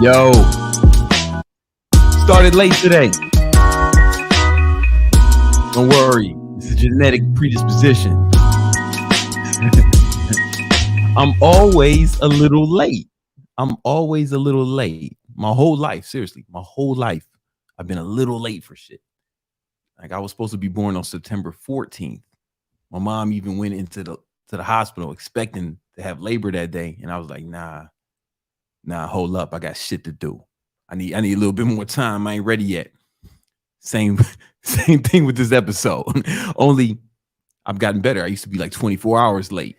Yo, started late today. Don't worry, it's a genetic predisposition. I'm always a little late. My whole life, seriously, my whole life, I've been a little late for shit. Like I was supposed to be born on September 14th. My mom even went into the hospital expecting to have labor that day, and I was like, nah, hold up. I got shit to do. I need a little bit more time. I ain't ready yet. Same thing with this episode. Only I've gotten better. I used to be like 24 hours late.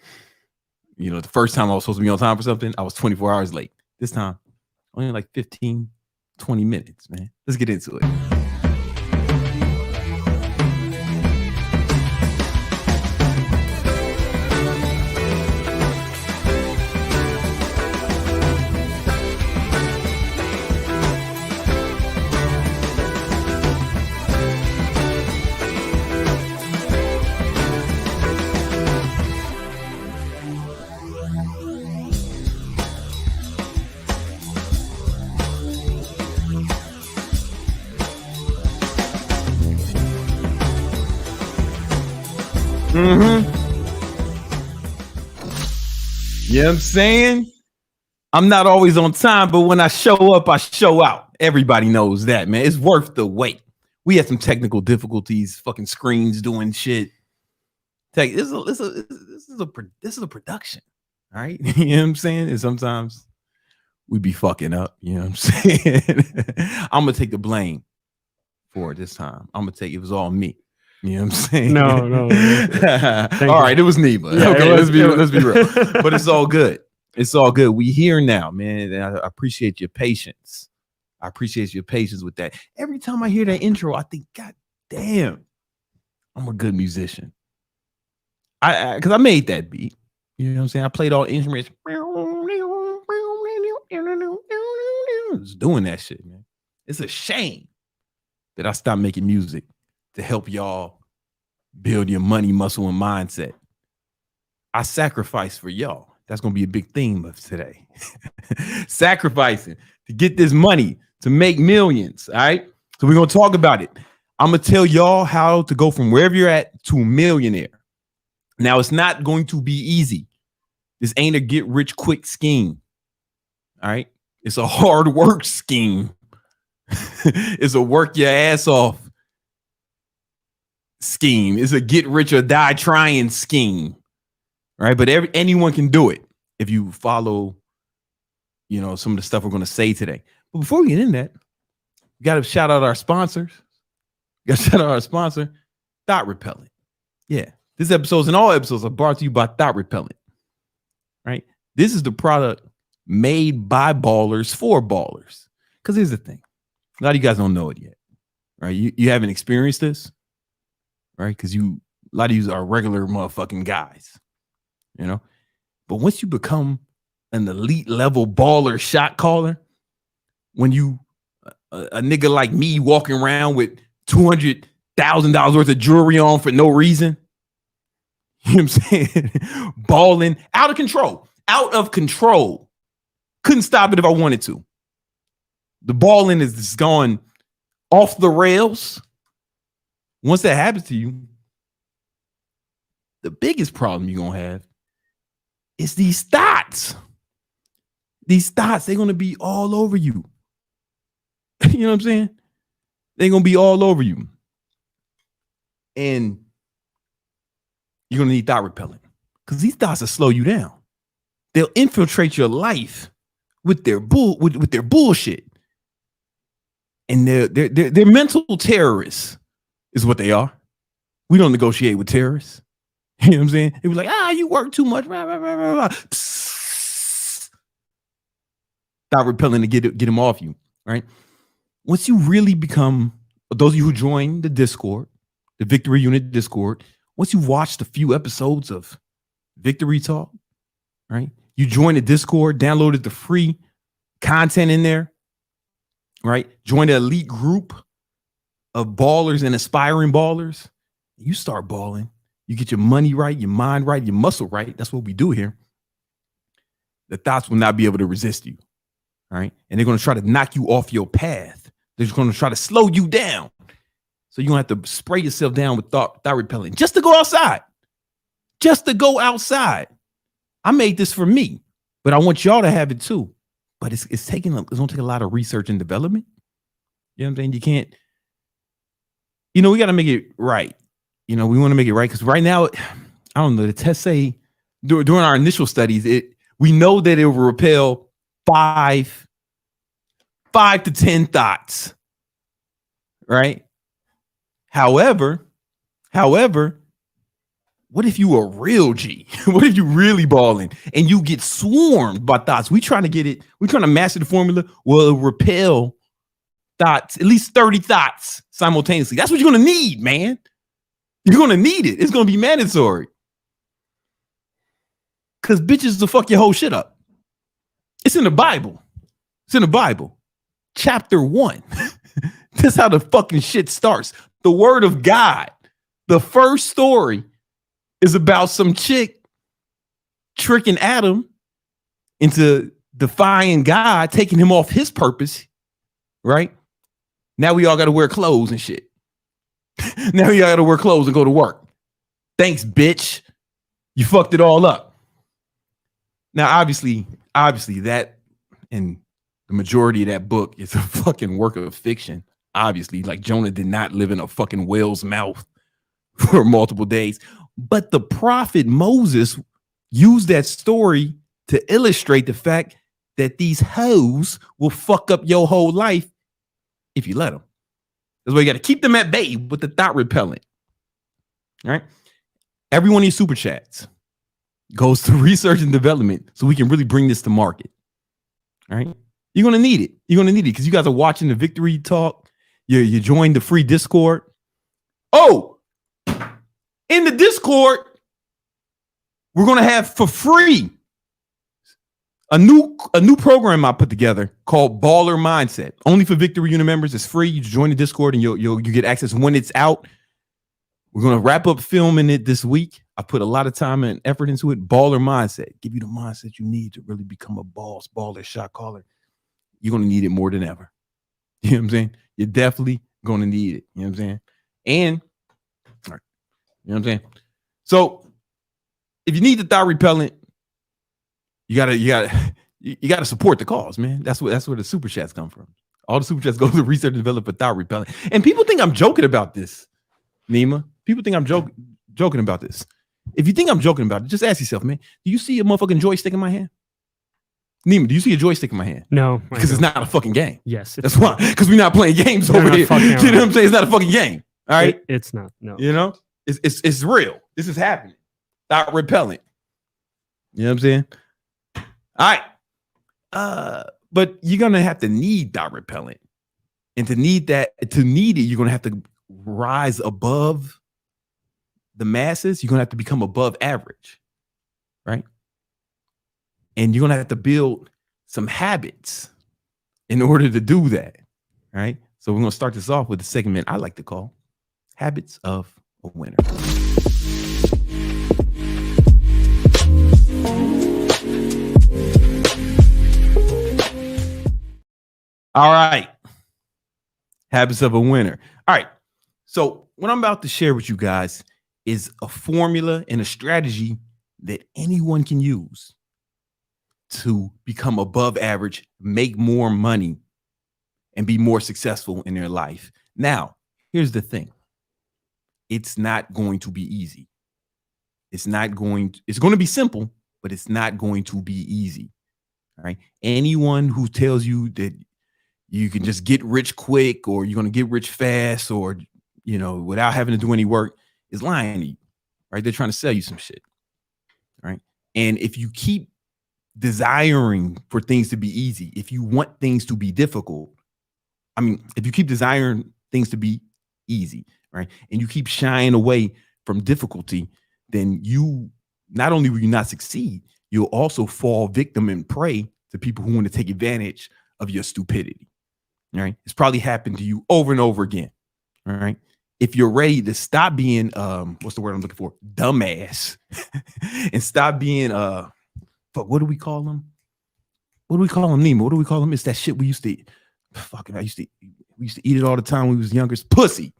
You know, the first time I was supposed to be on time for something, I was 24 hours late. This time, only like 15, 20 minutes, man. Let's get into it. You know what I'm saying? I'm not always on time, but when I show up, I show out. Everybody knows that, man. It's worth the wait. We had some technical difficulties, fucking screens doing shit. This is a production, all right? You know what I'm saying? And sometimes we be fucking up, you know what I'm saying? I'm gonna take the blame for it this time. It was all me. You know what I'm saying? No. All right, it was Neva. Yeah, okay, let's be real. But it's all good. It's all good. We here now, man. And I appreciate your patience. I appreciate your patience with that. Every time I hear that intro, I think, God damn, I'm a good musician. Because I made that beat. You know what I'm saying? I played all instruments. Just doing that shit, man. It's a shame that I stopped making music to help y'all build your money, muscle, and mindset. I sacrifice for y'all. That's going to be a big theme of today. Sacrificing to get this money, to make millions, all right? So we're going to talk about it. I'm going to tell y'all how to go from wherever you're at to millionaire. Now, it's not going to be easy. This ain't a get-rich-quick scheme, all right? It's a hard work scheme. It's a work your ass off scheme. It's a get rich or die trying scheme, right? But anyone can do it if you follow, you know, some of the stuff we're going to say today. But before we get in that, we got to shout out our sponsors. We got to shout out our sponsor, Thought Repellent. Yeah, this episode and all episodes are brought to you by Thought Repellent, right? This is the product made by ballers for ballers. Because here's the thing. A lot of you guys don't know it yet, right? You haven't experienced this. Right, because a lot of you are regular motherfucking guys, you know. But once you become an elite level baller shot caller, when you a nigga like me walking around with $200,000 worth of jewelry on for no reason, you know what I'm saying? Balling out of control. Couldn't stop it if I wanted to. The balling is just gone off the rails. Once that happens to you, the biggest problem you're going to have is these thoughts. These thoughts, they're going to be all over you. You know what I'm saying? They're going to be all over you. And you're going to need thought repellent because these thoughts will slow you down. they'll infiltrate your life with their bullshit. And they're mental terrorists is what they are. We don't negotiate with terrorists. You know what I'm saying? It was like, you work too much. Blah, blah, blah, blah. Stop repelling to get them off you, right? Once you really become, those of you who join the Discord, the Victory Unit Discord, once you've watched a few episodes of Victory Talk, right? You join the Discord, downloaded the free content in there, right? Join the elite group of ballers and aspiring ballers. You start balling. You get your money right, your mind right, your muscle right. That's what we do here. The thoughts will not be able to resist you. All right. And they're going to try to knock you off your path. They're just going to try to slow you down. So you're going to have to spray yourself down with thought repellent just to go outside. Just to go outside. I made this for me, but I want y'all to have it too. But it's going to take a lot of research and development. You know what I'm saying? You can't, we got to make it right. We want to make it right because right now, I don't know, the tests say during our initial studies, we know that it will repel 5 to 10 thoughts, right? However, what if you a real G? What if you really balling and you get swarmed by thoughts? We're trying to master the formula. Will it repel thoughts, at least 30 thoughts simultaneously? That's what you're going to need, man. You're going to need it. It's going to be mandatory. Because bitches will fuck your whole shit up. It's in the Bible. Chapter 1. That's how the fucking shit starts. The word of God. The first story is about some chick tricking Adam into defying God, taking him off his purpose, right? Now we all got to wear clothes and shit. Now we all got to wear clothes and go to work. Thanks, bitch. You fucked it all up. Now, obviously that and the majority of that book is a fucking work of fiction. Obviously, like Jonah did not live in a fucking whale's mouth for multiple days. But the prophet Moses used that story to illustrate the fact that these hoes will fuck up your whole life if you let them. That's why you got to keep them at bay with the thought repellent. All right. Every one of these super chats goes to research and development so we can really bring this to market. All right. You're going to need it. Because you guys are watching the Victory Talk. You joined the free Discord. Oh, in the Discord, we're going to have for free a new program I put together called Baller Mindset. Only for Victory Unit members. It's free. You join the Discord and you get access when it's out. We're going to wrap up filming it this week. I put a lot of time and effort into it. Baller Mindset. Give you the mindset you need to really become a boss, baller, shot caller. You're going to need it more than ever. You know what I'm saying? You're definitely going to need it. You know what I'm saying? And, you know what I'm saying? So if you need the thought repellent, you gotta support the cause, man. That's where the super chats come from. All the super chats go to research and develop a thought repellent. And people think I'm joking about this, Nima. People think I'm joking about this. If you think I'm joking about it, just ask yourself, man, do you see a motherfucking joystick in my hand? Nima, do you see a joystick in my hand? No. Because it's not a fucking game. Yes. That's why. Because we're not playing games over here. You know what I'm saying? It's not a fucking game. All right? It's not. No. You know? It's real. This is happening. Thought repellent. You know what I'm saying? All right. But you're going to have to need thought repellent. And to need it, you're going to have to rise above the masses. You're going to have to become above average. Right? And you're going to have to build some habits in order to do that. Right? So we're going to start this off with a segment I like to call Habits of a Winner. All right. Habits of a Winner. All right. So what I'm about to share with you guys is a formula and a strategy that anyone can use to become above average, make more money, and be more successful in their life. Now, here's the thing. It's not going to be easy. It's going to be simple, but it's not going to be easy. All right. Anyone who tells you that you can just get rich quick or you're going to get rich fast or, without having to do any work is lying to you. Right. They're trying to sell you some shit. Right. And if you keep desiring for things to be easy, if you want things to be difficult, if you keep desiring things to be easy, right, and you keep shying away from difficulty, then you not only will you not succeed, you'll also fall victim and prey to people who want to take advantage of your stupidity. Right? It's probably happened to you over and over again. All right. If you're ready to stop being what's the word I'm looking for? Dumbass, and stop being what do we call them? What do we call them, Nemo? What do we call them? It's that shit we used to eat. We used to eat it all the time when we was younger. It's pussy.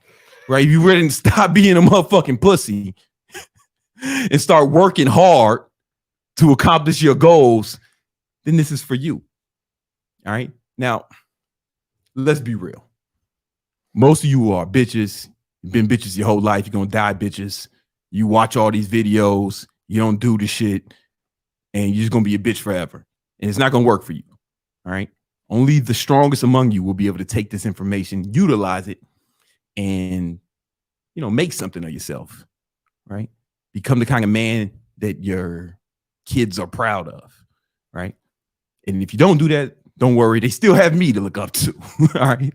Right? If you ready to stop being a motherfucking pussy and start working hard to accomplish your goals, then this is for you. All right. Now, let's be real. Most of you are bitches. You've been bitches your whole life. You're going to die bitches. You watch all these videos. You don't do the shit. And you're just going to be a bitch forever. And it's not going to work for you. All right. Only the strongest among you will be able to take this information, utilize it, and, make something of yourself. Right. Become the kind of man that your kids are proud of. Right. And if you don't do that, don't worry. They still have me to look up to. All right.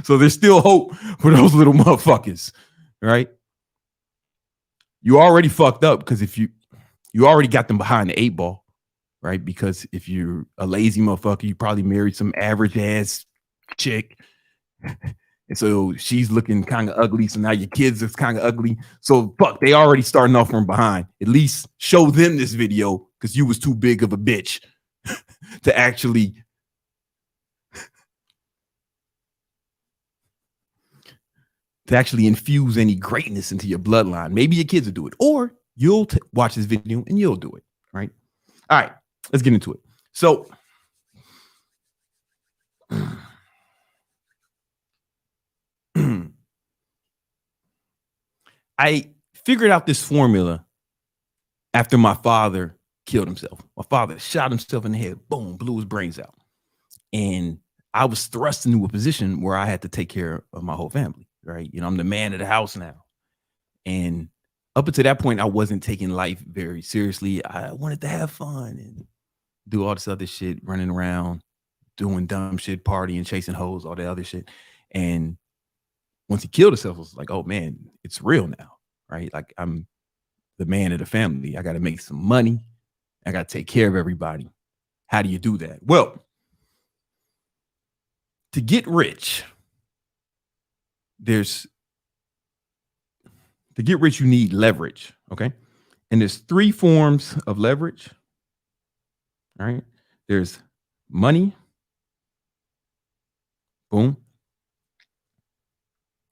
So there's still hope for those little motherfuckers. Right. You already fucked up because if you already got them behind the 8 ball. Right. Because if you're a lazy motherfucker, you probably married some average ass chick. And so she's looking kind of ugly. So now your kids is kind of ugly. So fuck, they already starting off from behind. At least show them this video because you was too big of a bitch to actually infuse any greatness into your bloodline. Maybe your kids will do it, or you'll watch this video and you'll do it. Right. All right. Let's get into it. So I figured out this formula after my father killed himself. My father shot himself in the head, boom, blew his brains out. And I was thrust into a position where I had to take care of my whole family, right? I'm the man of the house now. And up until that point, I wasn't taking life very seriously. I wanted to have fun and do all this other shit, running around, doing dumb shit, partying, chasing hoes, all that other shit. And once he killed himself, I was like, oh man, it's real now, right? Like I'm the man of the family. I got to make some money. I got to take care of everybody. How do you do that? Well, to get rich, you need leverage. Okay. And there's 3 forms of leverage. All right. There's money. Boom.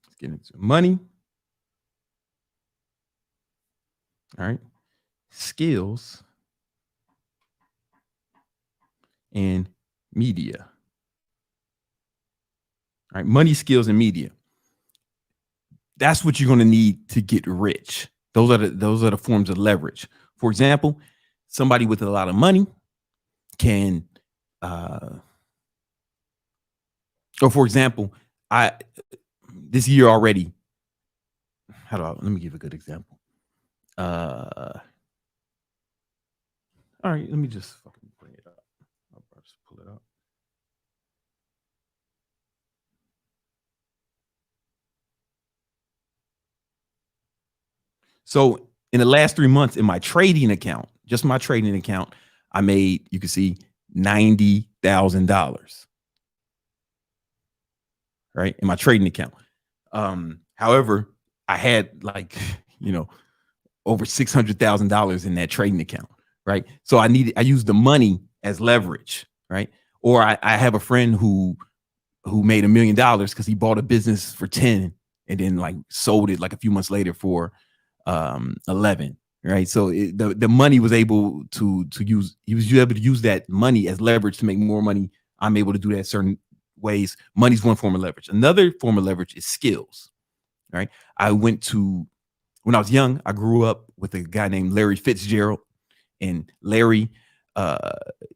Let's get into money. All right. Skills and media. All right. Money, skills, and media. That's what you're going to need to get rich. Those are the forms of leverage. For example, somebody with a lot of money can, or for example, this year already. Let me give a good example. All right, let me just fucking bring it up. I'll just pull it up. So in the last 3 months in my trading account, just my trading account, I made, you can see, $90,000. Right, in my trading account. However, I had over $600,000 in that trading account. Right. So I used the money as leverage. Right. Or I have a friend who made $1 million because he bought a business for 10 and then sold it a few months later for 11. Right. So the money was able to use. He was able to use that money as leverage to make more money. I'm able to do that certain ways. Money's one form of leverage. Another form of leverage is skills. Right. When I was young, I grew up with a guy named Larry Fitzgerald, And Larry,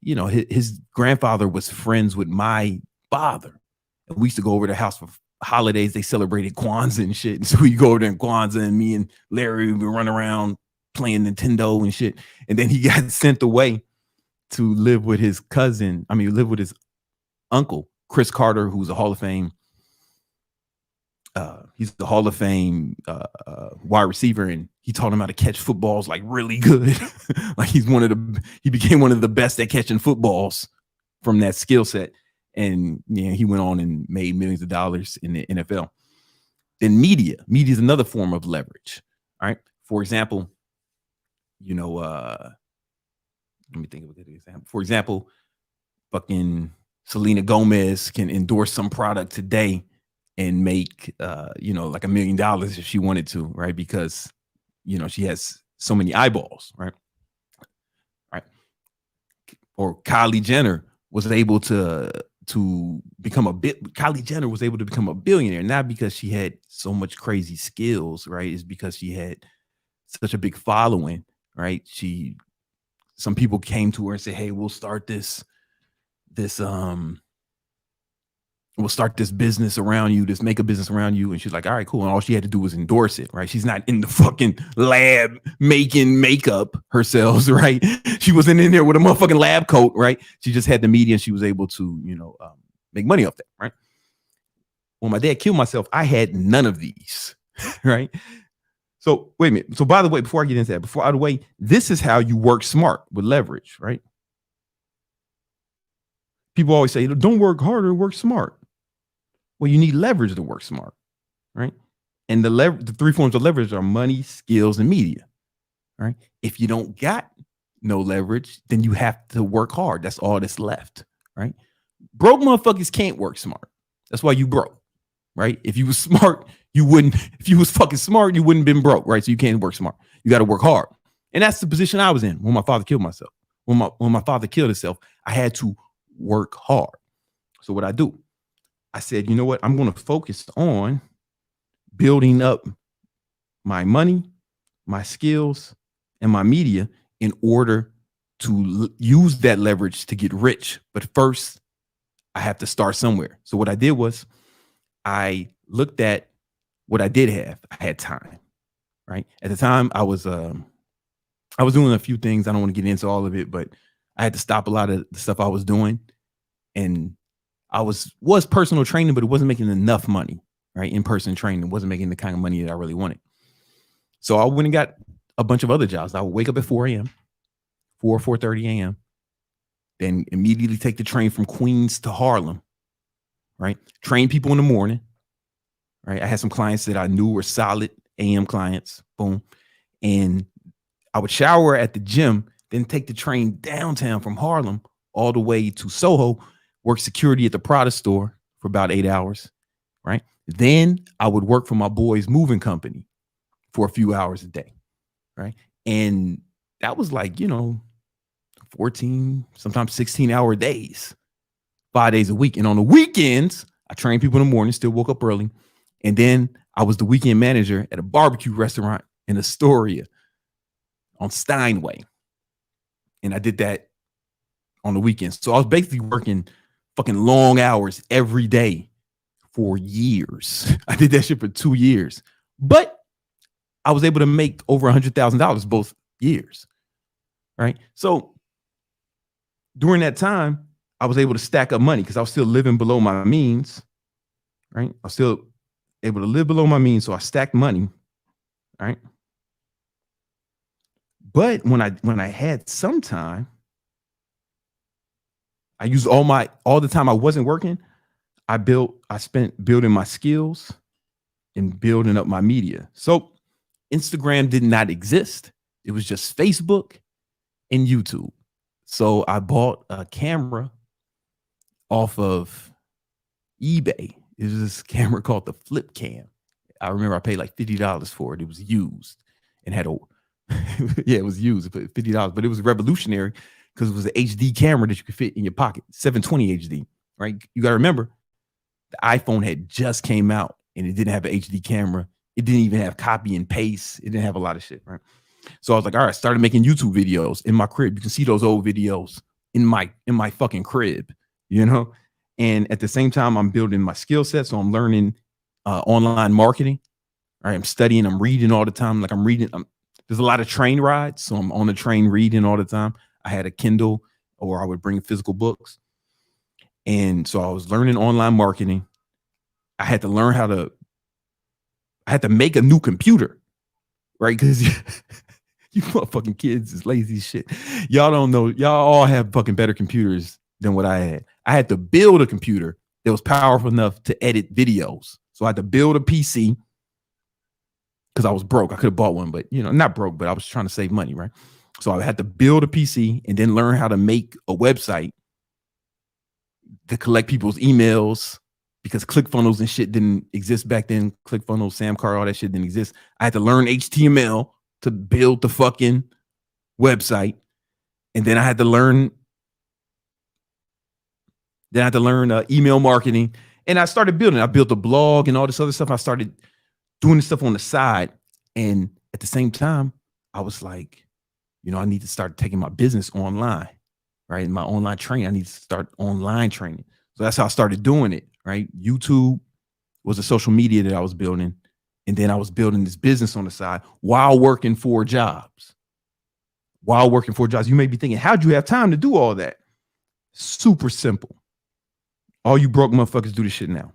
his grandfather was friends with my father. And we used to go over to the house for holidays. They celebrated Kwanzaa and shit. And so we go over there in Kwanzaa, and me and Larry would run around playing Nintendo and shit. And then he got sent away to live with his cousin. Live with his uncle, Chris Carter, who's a Hall of Fame. He's the Hall of Fame wide receiver, and he taught him how to catch footballs like really good. Like he became one of the best at catching footballs from that skill set. And he went on and made millions of dollars in the NFL. Then media is another form of leverage. All right. For example, let me think of a good example. For example, fucking Selena Gomez can endorse some product today and make like $1 million if she wanted to, right? Because she has so many eyeballs, right? Or Kylie Jenner was able to become Kylie Jenner was able to become a billionaire, not because she had so much crazy skills, right? It's because she had such a big following, right? Some people came to her and said, "Hey, we'll start this business around you, this makeup business around you." And she's like, "All right, cool." And all she had to do was endorse it, right? She's not in the fucking lab making makeup herself, right? She wasn't in there with a motherfucking lab coat, right? She just had the media, and she was able to, make money off that, right? When my dad killed myself, I had none of these, right? So wait a minute. So by the way, before I get into that, this is how you work smart with leverage, right? People always say, don't work harder, work smart. Well, you need leverage to work smart, right? And the three forms of leverage are money, skills, and media, right? If you don't got no leverage, then you have to work hard. That's all that's left, right? Broke motherfuckers can't work smart. That's why you broke, right? If you was smart, you wouldn't. If you was fucking smart, you wouldn't have been broke, right? So you can't work smart. You got to work hard. And that's the position I was in when my father killed myself. When my father killed himself, I had to work hard. So what I do, I said, you know what? I'm going to focus on building up my money, my skills, and my media in order to use that leverage to get rich. But first, I have to start somewhere. So what I did was I looked at what I did have. I had time, right? At the time, I was doing a few things. I don't want to get into all of it, but I had to stop a lot of the stuff I was doing. And I was personal training, but it wasn't making enough money, right? In-person training wasn't making the kind of money that I really wanted. So I went and got a bunch of other jobs. I would wake up at 4 a.m., 4:30 a.m., then immediately take the train from Queens to Harlem, right? Train people in the morning, right? I had some clients that I knew were solid AM clients, boom. And I would shower at the gym, then take the train downtown from Harlem all the way to Soho, work security at the Prada store for about 8 hours, right? Then I would work for my boy's moving company for a few hours a day, right? And that was like, 14, sometimes 16-hour days, 5 days a week. And on the weekends, I trained people in the morning, still woke up early. And then I was the weekend manager at a barbecue restaurant in Astoria on Steinway. And I did that on the weekends. So I was basically working fucking long hours every day for years. I did that shit for 2 years. But I was able to make over $100,000 both years, right? So during that time, I was able to stack up money because I was still living below my means, right? I was still able to live below my means, so I stacked money, right? But when I had some time, I used all the time I wasn't working. I spent building my skills and building up my media. So Instagram did not exist. It was just Facebook and YouTube. So I bought a camera off of eBay. It was this camera called the Flip Cam. I remember I paid like $50 for it. It was used and had it was used for $50, but it was revolutionary because it was an HD camera that you could fit in your pocket, 720 HD, right? You got to remember, the iPhone had just came out and it didn't have an HD camera. It didn't even have copy and paste. It didn't have a lot of shit, right? So I was like, all right, started making YouTube videos in my crib. You can see those old videos in my fucking crib, you know? And at the same time, I'm building my skill set. So I'm learning online marketing. All right. I'm studying, I'm reading all the time. Like I'm reading, there's a lot of train rides. So I'm on the train reading all the time. I had a Kindle or I would bring physical books. And so I was learning online marketing. I had to learn I had to make a new computer, right? Because you motherfucking kids is lazy as shit. Y'all don't know. Y'all all have fucking better computers than what I had. I had to build a computer that was powerful enough to edit videos. So I had to build a PC because I was broke. I could have bought one, but not broke, but I was trying to save money, right? So I had to build a PC and then learn how to make a website to collect people's emails because ClickFunnels and shit didn't exist back then. ClickFunnels, Samcar, all that shit didn't exist. I had to learn HTML to build the fucking website. And then I had to learn email marketing. And I started building. I built a blog and all this other stuff. I started doing this stuff on the side. And at the same time, I was like, I need to start taking my business online, right? My online training. I need to start online training. So that's how I started doing it, right? YouTube was a social media that I was building. And then I was building this business on the side while working 4 jobs. You may be thinking, how'd you have time to do all that? Super simple. All you broke motherfuckers do this shit now.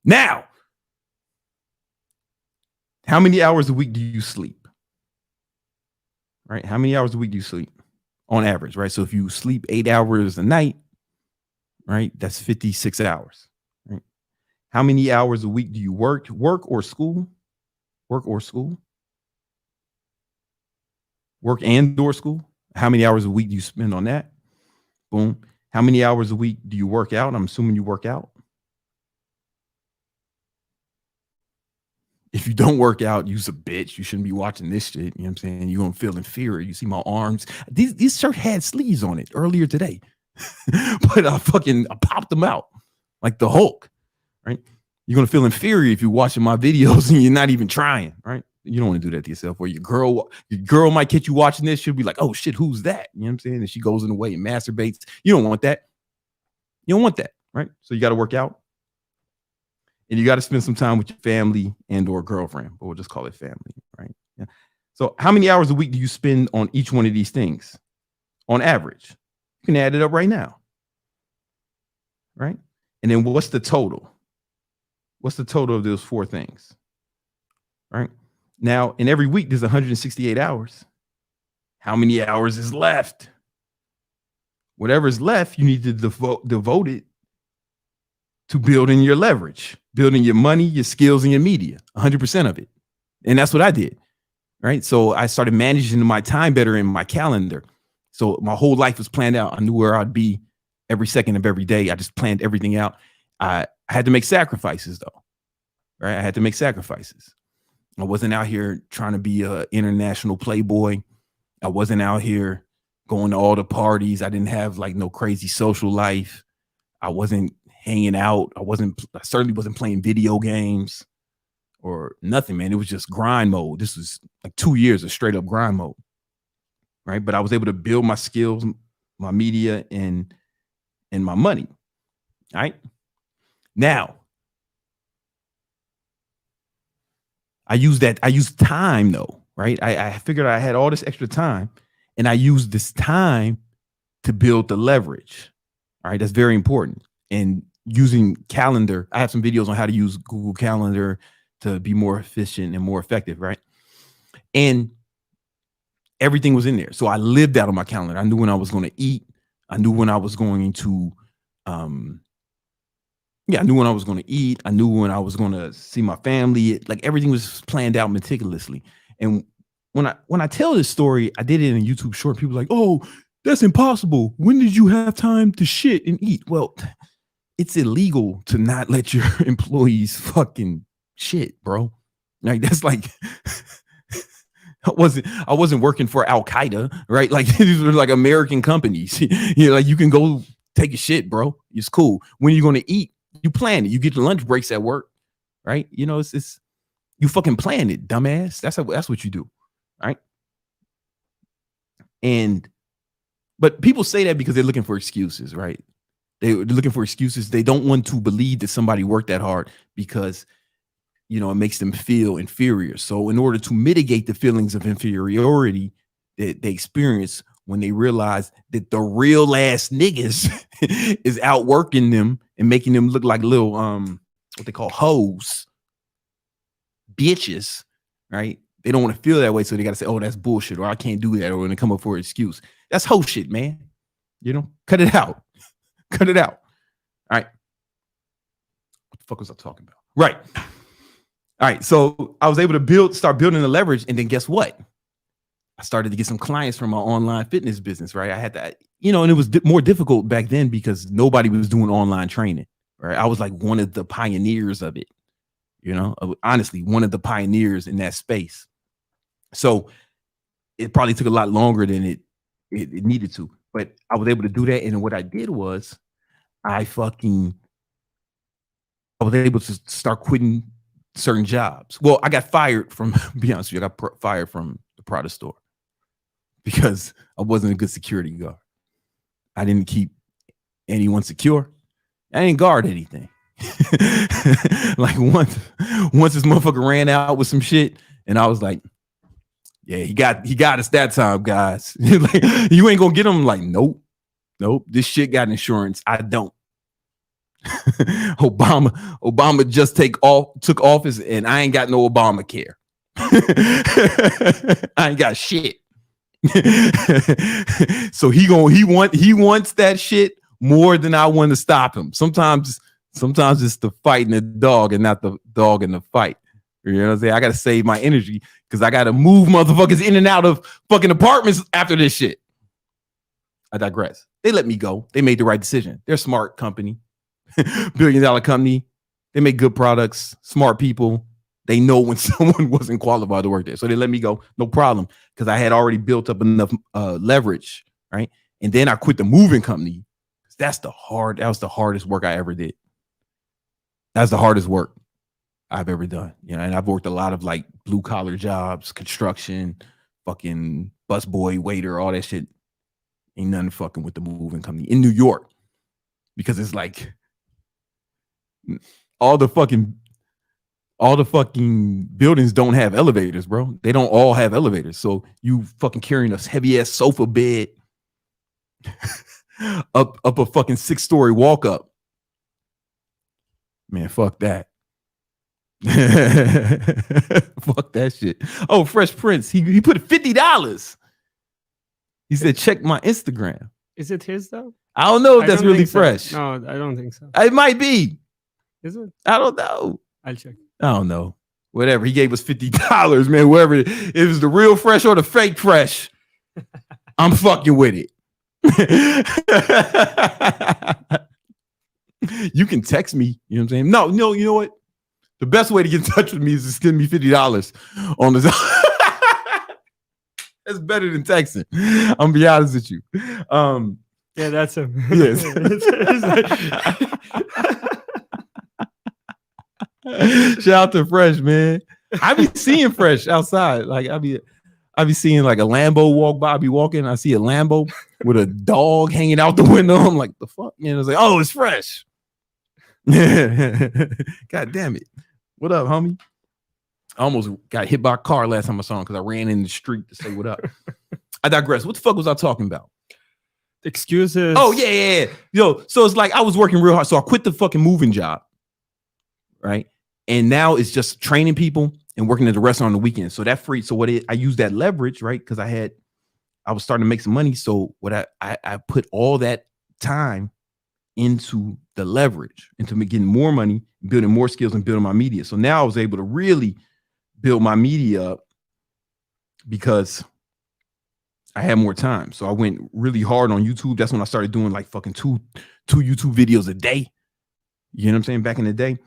Now, how many hours a week do you sleep? Right? How many hours a week do you sleep on average, right? So if you sleep 8 hours a night, right, that's 56 hours. Right? How many hours a week do you work or school? Work or school? Work and or school? How many hours a week do you spend on that? Boom. How many hours a week do you work out? I'm assuming you work out. If you don't work out, you's a bitch. You shouldn't be watching this shit. You know what I'm saying? You're going to feel inferior. You see my arms. These shirt had sleeves on it earlier today. But I popped them out like the Hulk, right? You're going to feel inferior if you're watching my videos and you're not even trying, right? You don't want to do that to yourself. Or your girl might catch you watching this. She'll be like, oh shit, who's that? You know what I'm saying? And she goes in the way and masturbates. You don't want that. You don't want that, right? So you got to work out. And you got to spend some time with your family and or girlfriend, but we'll just call it family, right? Yeah. So how many hours a week do you spend on each one of these things on average? You can add it up right now, right? And then what's the total? What's the total of those 4 things, right? Now, in every week, there's 168 hours. How many hours is left? Whatever is left, you need to devote it to building your leverage, building your money, your skills, and your media, 100% of it. And that's what I did, right? So I started managing my time better in my calendar. So my whole life was planned out. I knew where I'd be every second of every day. I just planned everything out. I had to make sacrifices though, right? I had to make sacrifices. I wasn't out here trying to be an international playboy. I wasn't out here going to all the parties. I didn't have like no crazy social life. I wasn't hanging out. I certainly wasn't playing video games or nothing, man. It was just grind mode. This was like 2 years of straight up grind mode, right? But I was able to build my skills, my media, and my money, all right? Now, I used time though, right? I figured I had all this extra time and I used this time to build the leverage, all right? That's very important. And using calendar, I have some videos on how to use Google Calendar to be more efficient and more effective, right? And everything was in there. So I lived out on my calendar. I knew when I was going to eat. I knew when I was going to, I knew when I was going to eat. I knew when I was going to see my family. Like everything was planned out meticulously. And when I tell this story, I did it in a YouTube short. People are like, oh, that's impossible. When did you have time to shit and eat? Well, it's illegal to not let your employees fucking shit, bro. Like that's like I wasn't working for Al Qaeda, right? Like these were like American companies. Like you can go take a shit, bro. It's cool. When you're going to eat, you plan it. You get the lunch breaks at work, right? It's you fucking plan it, dumbass. That's what you do. right? But people say that because they're looking for excuses, right? They're looking for excuses. They don't want to believe that somebody worked that hard because, it makes them feel inferior. So in order to mitigate the feelings of inferiority that they experience when they realize that the real ass niggas is outworking them and making them look like little, what they call hoes, bitches, right? They don't want to feel that way. So they got to say, oh, that's bullshit, or I can't do that, or when they come up for an excuse. That's hoe shit, man. Cut it out. Cut it out. All right. What the fuck was I talking about? Right. All right. So I was able to start building the leverage. And then guess what? I started to get some clients from my online fitness business, right? I had that, and it was more difficult back then because nobody was doing online training, right? I was like one of the pioneers of it, honestly, one of the pioneers in that space. So it probably took a lot longer than it needed to, but I was able to do that. And what I did was I was able to start quitting certain jobs. Well, I got fired from, be honest with you, I got fired from the product store because I wasn't a good security guard. I didn't keep anyone secure. I didn't guard anything. Like once this motherfucker ran out with some shit, and I was like, yeah, he got us that time, guys. Like, you ain't gonna get him. Like, nope. This shit got insurance. I don't. Obama just took office, and I ain't got no Obamacare. I ain't got shit. So he wants that shit more than I want to stop him. Sometimes it's the fight in the dog and not the dog in the fight. You know what I'm saying? I got to save my energy because I got to move motherfuckers in and out of fucking apartments after this shit. I digress. They let me go. They made the right decision. They're a smart company, $1 billion company. They make good products, smart people. They know when someone wasn't qualified to work there. So they let me go. No problem. Because I had already built up enough leverage. Right. And then I quit the moving company. That was the hardest work I ever did. That's the hardest work I've ever done. And I've worked a lot of like blue collar jobs, construction, fucking busboy, waiter, all that shit. Ain't nothing fucking with the moving company in New York. Because it's like all the fucking buildings don't have elevators, bro. They don't all have elevators. So you fucking carrying a heavy ass sofa bed up a fucking 6-story walk up. Man, fuck that. Fuck that shit. Oh, Fresh Prince. He put $50. He said, check my Instagram. Is it his though? I don't know if that's really fresh. No, I don't think so. It might be. Is it? I don't know. I'll check. I don't know. Whatever. He gave us $50, man. Whoever it was, the real fresh or the fake fresh. I'm fucking with it. You can text me. You know what I'm saying? No, you know what? The best way to get in touch with me is to send me $50 on this. That's better than texting. I'm gonna be honest with you. Yeah, that's him. Yes. Shout out to Fresh, man. I be seeing Fresh outside. Like I be seeing like a Lambo walk by. I be walking. I see a Lambo with a dog hanging out the window. I'm like, the fuck, man. I was like, oh, it's Fresh. God damn it. What up, homie? I almost got hit by a car last time I saw him because I ran in the street to say what up. I digress. What the fuck was I talking about? Excuses. Oh, yeah. Yo, so it's like I was working real hard. So I quit the fucking moving job. Right. And now it's just training people and working at the restaurant on the weekend. So that free. So I used that leverage, right? Because I was starting to make some money. So what I put all that time into the leverage, into getting more money, building more skills and building my media. So now I was able to really build my media up because I had more time. So I went really hard on YouTube. That's when I started doing like fucking two YouTube videos a day. You know what I'm saying? Back in the day.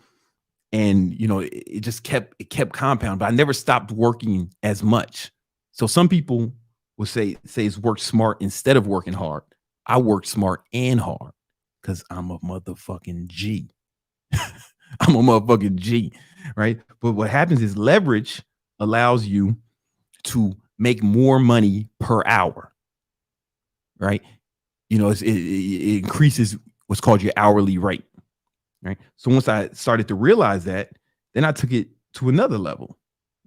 And, it just kept compound, but I never stopped working as much. So some people will say it's work smart instead of working hard. I work smart and hard because I'm a motherfucking G. I'm a motherfucking G, right? But what happens is leverage allows you to make more money per hour, right? You know, it increases what's called your hourly rate, right? So once I started to realize that, then I took it to another level,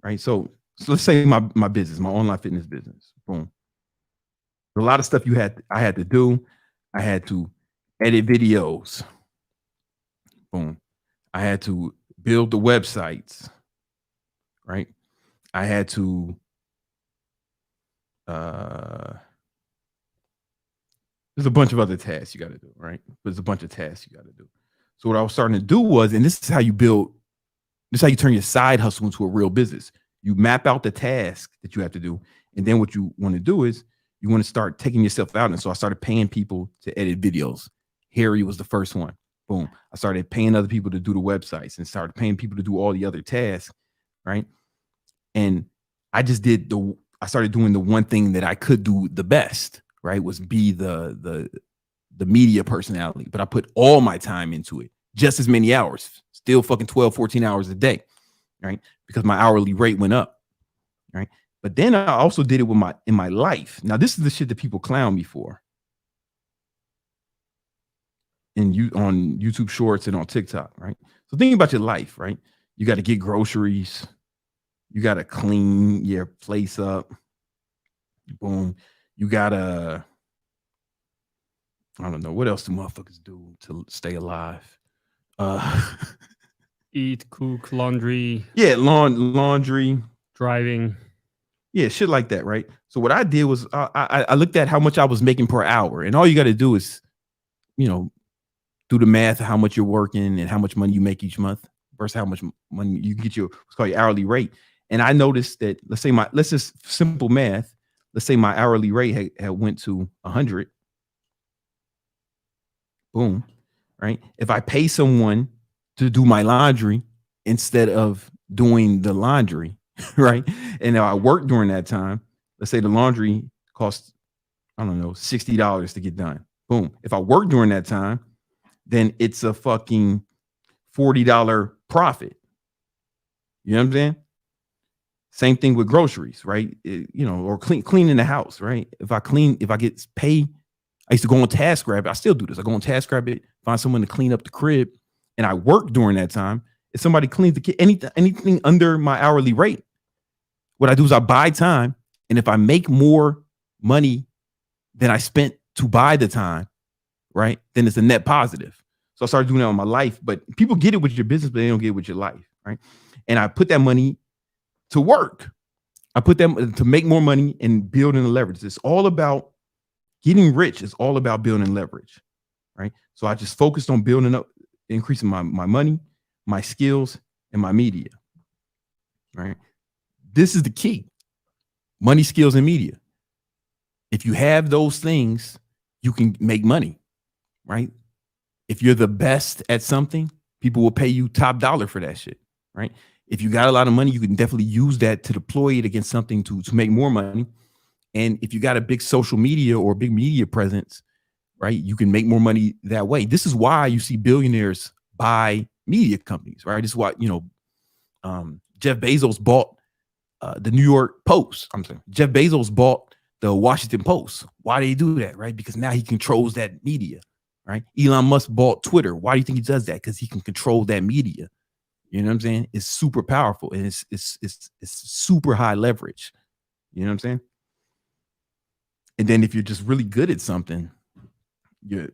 right? So let's say my business, my online fitness business, boom. A lot of stuff I had to do. I had to edit videos, boom. I had to build the websites, right? I had to there's a bunch of other tasks you got to do, right? There's a bunch of tasks you got to do. So what I was starting to do was, and this is how you turn your side hustle into a real business. You map out the task that you have to do, and then what you want to do is you want to start taking yourself out. And so I started paying people to edit videos. Harry was the first one. Boom. I started paying other people to do the websites and started paying people to do all the other tasks, right? And I started doing the one thing that I could do the best, right? Was be the media personality. But I put all my time into it, just as many hours, still fucking 12, 14 hours a day, right? Because my hourly rate went up, right? But then I also did it in my life. Now, this is the shit that people clown me for. On YouTube Shorts and on TikTok, right? So think about your life, right? You got to get groceries. You got to clean your place up. Boom. You got to, I don't know, what else do motherfuckers do to stay alive? Eat, cook, laundry. Yeah, laundry. Driving. Yeah, shit like that, right? So what I did was I looked at how much I was making per hour. And all you got to do is, you know, do the math of how much you're working and how much money you make each month versus how much money you get what's called your hourly rate. And I noticed that, let's just simple math. Let's say my hourly rate had went to 100. Boom. Right. If I pay someone to do my laundry instead of doing the laundry, right? And I work during that time, let's say the laundry costs, I don't know, $60 to get done. Boom. If I work during that time, then it's a fucking $40 profit. You know what I'm saying? Same thing with groceries, right? Or cleaning the house, right? If I get paid, I used to go on TaskRabbit. I still do this. I go on TaskRabbit, find someone to clean up the crib, and I work during that time. If somebody cleans the anything under my hourly rate, what I do is I buy time, and if I make more money than I spent to buy the time, right, then it's a net positive. So I started doing that in my life. But people get it with your business, but they don't get it with your life, right? And I put that money to work. I put them to make more money and building the leverage. It's all about getting rich. It's all about building leverage, right? So I just focused on building up, increasing my money, my skills, and my media, right? This is the key. Money, skills, and media. If you have those things, you can make money, right? If you're the best at something, people will pay you top dollar for that shit, right? If you got a lot of money, you can definitely use that to deploy it against something to make more money. And if you got a big social media or big media presence, right, you can make more money that way. This is why you see billionaires buy media companies, right? This is why, Jeff Bezos bought the New York Post. I'm saying Jeff Bezos bought the Washington Post. Why did he do that, right? Because now he controls that media, right? Elon Musk bought Twitter. Why do you think he does that? Because he can control that media. You know what I'm saying? It's super powerful and it's super high leverage. You know what I'm saying? And then if you're just really good at something,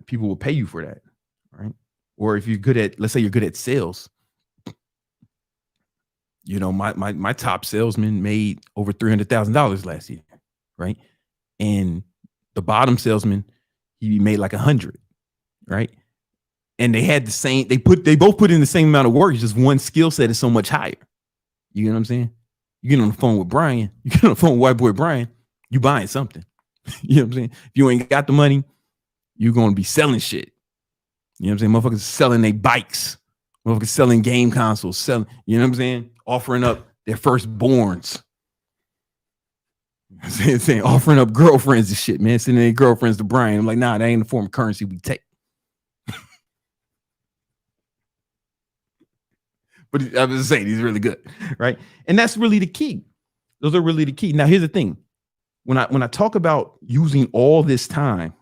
people will pay you for that, right? Or if you're good at, let's say you're good at sales. My top salesman made over $300,000 last year, right? And the bottom salesman, he made like 100, right? And they had the same, they both put in the same amount of work. It's just one skill set is so much higher. You know what I'm saying? You get on the phone with Brian, you get on the phone with white boy Brian, you buying something. You know what I'm saying? If you ain't got the money, you're going to be selling shit. You know what I'm saying? Motherfuckers selling their bikes. Motherfuckers selling game consoles. Selling, you know what I'm saying? Offering up their firstborns. Saying offering up girlfriends and shit, man. Sending their girlfriends to Brian. I'm like, nah, that ain't the form of currency we take. But I was saying he's really good, right? And that's really the key. Those are really the key. Now, here's the thing. when I talk about using all this time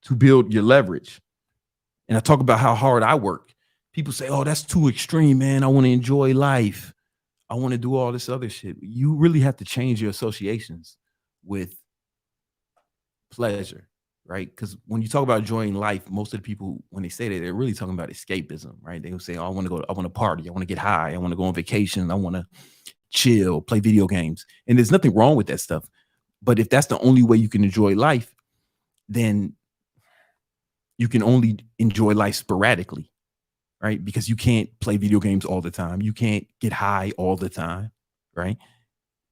to build your leverage, and I talk about how hard I work, people say, oh, that's too extreme, man. I want to enjoy life. I want to do all this other shit. You really have to change your associations with pleasure, right? Because when you talk about enjoying life, most of the people, when they say that, they're really talking about escapism, right? They will say, oh, I want to party. I want to get high. I want to go on vacation. I want to chill, play video games. And there's nothing wrong with that stuff. But if that's the only way you can enjoy life, then you can only enjoy life sporadically, right? Because you can't play video games all the time. You can't get high all the time, right?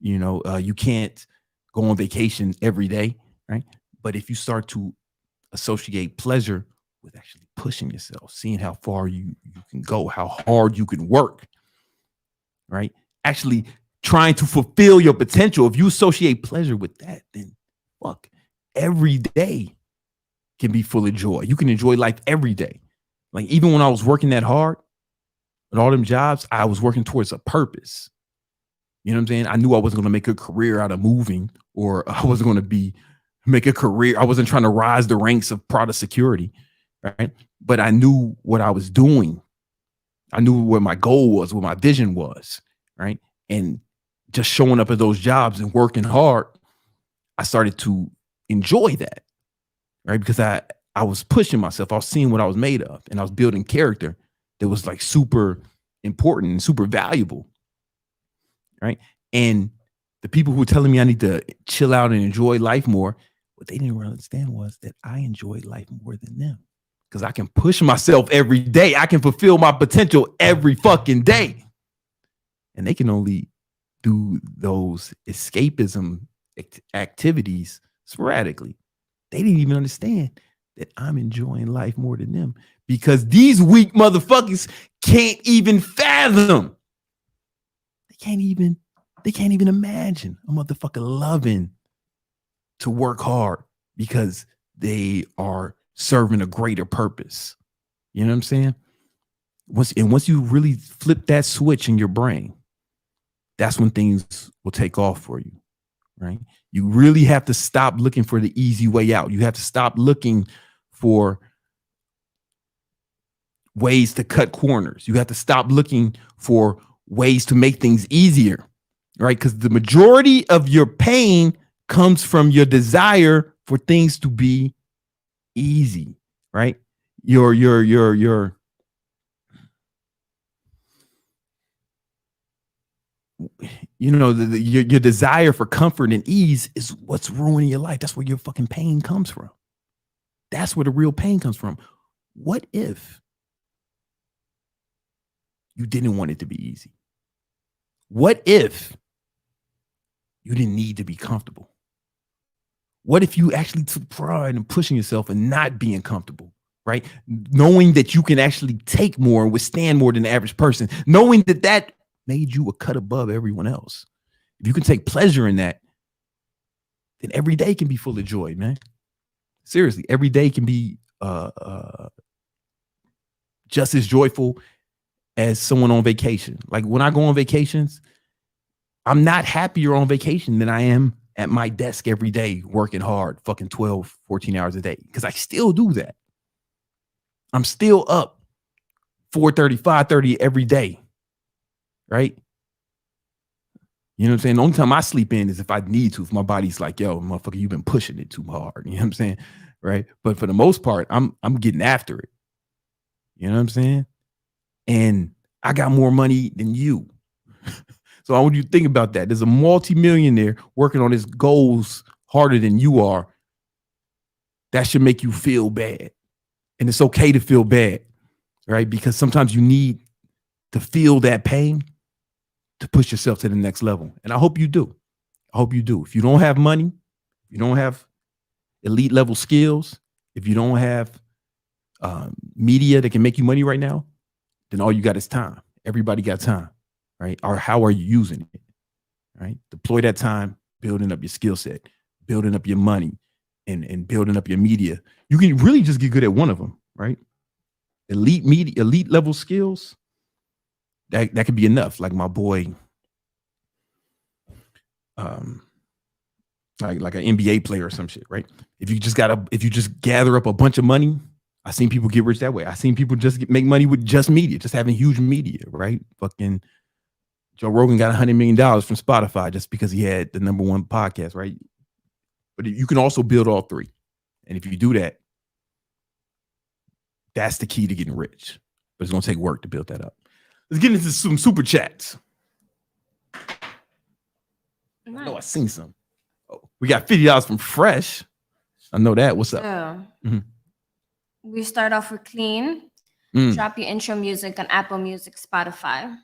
You can't go on vacation every day, right? But if you start to associate pleasure with actually pushing yourself, seeing how far you can go, how hard you can work, right? Actually trying to fulfill your potential. If you associate pleasure with that, then fuck, every day can be full of joy. You can enjoy life every day. Like even when I was working that hard with all them jobs, I was working towards a purpose. You know what I'm saying? I knew I wasn't going to make a career out of moving, or I wasn't going to make a career. I wasn't trying to rise the ranks of product security, right? But I knew what I was doing. I knew what my goal was, what my vision was, right? And just showing up at those jobs and working hard, I started to enjoy that, right? Because I was pushing myself. I was seeing what I was made of, and I was building character that was like super important and super valuable, right? And the people who were telling me I need to chill out and enjoy life more, what they didn't really understand was that I enjoyed life more than them, because I can push myself every day. I can fulfill my potential every fucking day. And they can only do those escapism activities sporadically. They didn't even understand that I'm enjoying life more than them, because these weak motherfuckers can't even fathom. They can't even imagine a motherfucker loving to work hard because they are serving a greater purpose. You know what I'm saying? Once you really flip that switch in your brain, that's when things will take off for you, right? You really have to stop looking for the easy way out. You have to stop looking for ways to cut corners. You have to stop looking for ways to make things easier, right? Because the majority of your pain comes from your desire for things to be easy, right? Your desire for comfort and ease is what's ruining your life. That's where your fucking pain comes from. That's where the real pain comes from. What if you didn't want it to be easy? What if you didn't need to be comfortable? What if you actually took pride in pushing yourself and not being comfortable, right? Knowing that you can actually take more and withstand more than the average person, knowing that made you a cut above everyone else. If you can take pleasure in that, then every day can be full of joy, man. Seriously, every day can be just as joyful as someone on vacation. Like when I go on vacations, I'm not happier on vacation than I am at my desk every day working hard, fucking 12, 14 hours a day, because I still do that. I'm still up 4:30, 5:30 every day, right? You know what I'm saying? The only time I sleep in is if I need to, if my body's like, yo, motherfucker, you've been pushing it too hard. You know what I'm saying? Right? But for the most part, I'm getting after it. You know what I'm saying? And I got more money than you. So I want you to think about that. There's a multi-millionaire working on his goals harder than you are. That should make you feel bad. And it's okay to feel bad, right? Because sometimes you need to feel that pain to push yourself to the next level. And I hope you do. I hope you do. If you don't have money, if you don't have elite level skills, if you don't have media that can make you money right now, then all you got is time. Everybody got time, right? Or how are you using it, right? Deploy that time, building up your skill set, building up your money, and building up your media. You can really just get good at one of them, right? Elite media, elite level skills, that could be enough. Like my boy, like an NBA player or some shit, right? If you just gather up a bunch of money, I've seen people get rich that way. I've seen people just make money with just media, just having huge media, right? Fucking Joe Rogan got $100 million from Spotify just because he had the #1 podcast, right? But you can also build all three. And if you do that, that's the key to getting rich. But it's going to take work to build that up. Let's get into some super chats. Nice. I know I seen some. Oh, we got $50 from Fresh. I know that. What's up? We start off with Clean. Drop your intro music on Apple Music, Spotify.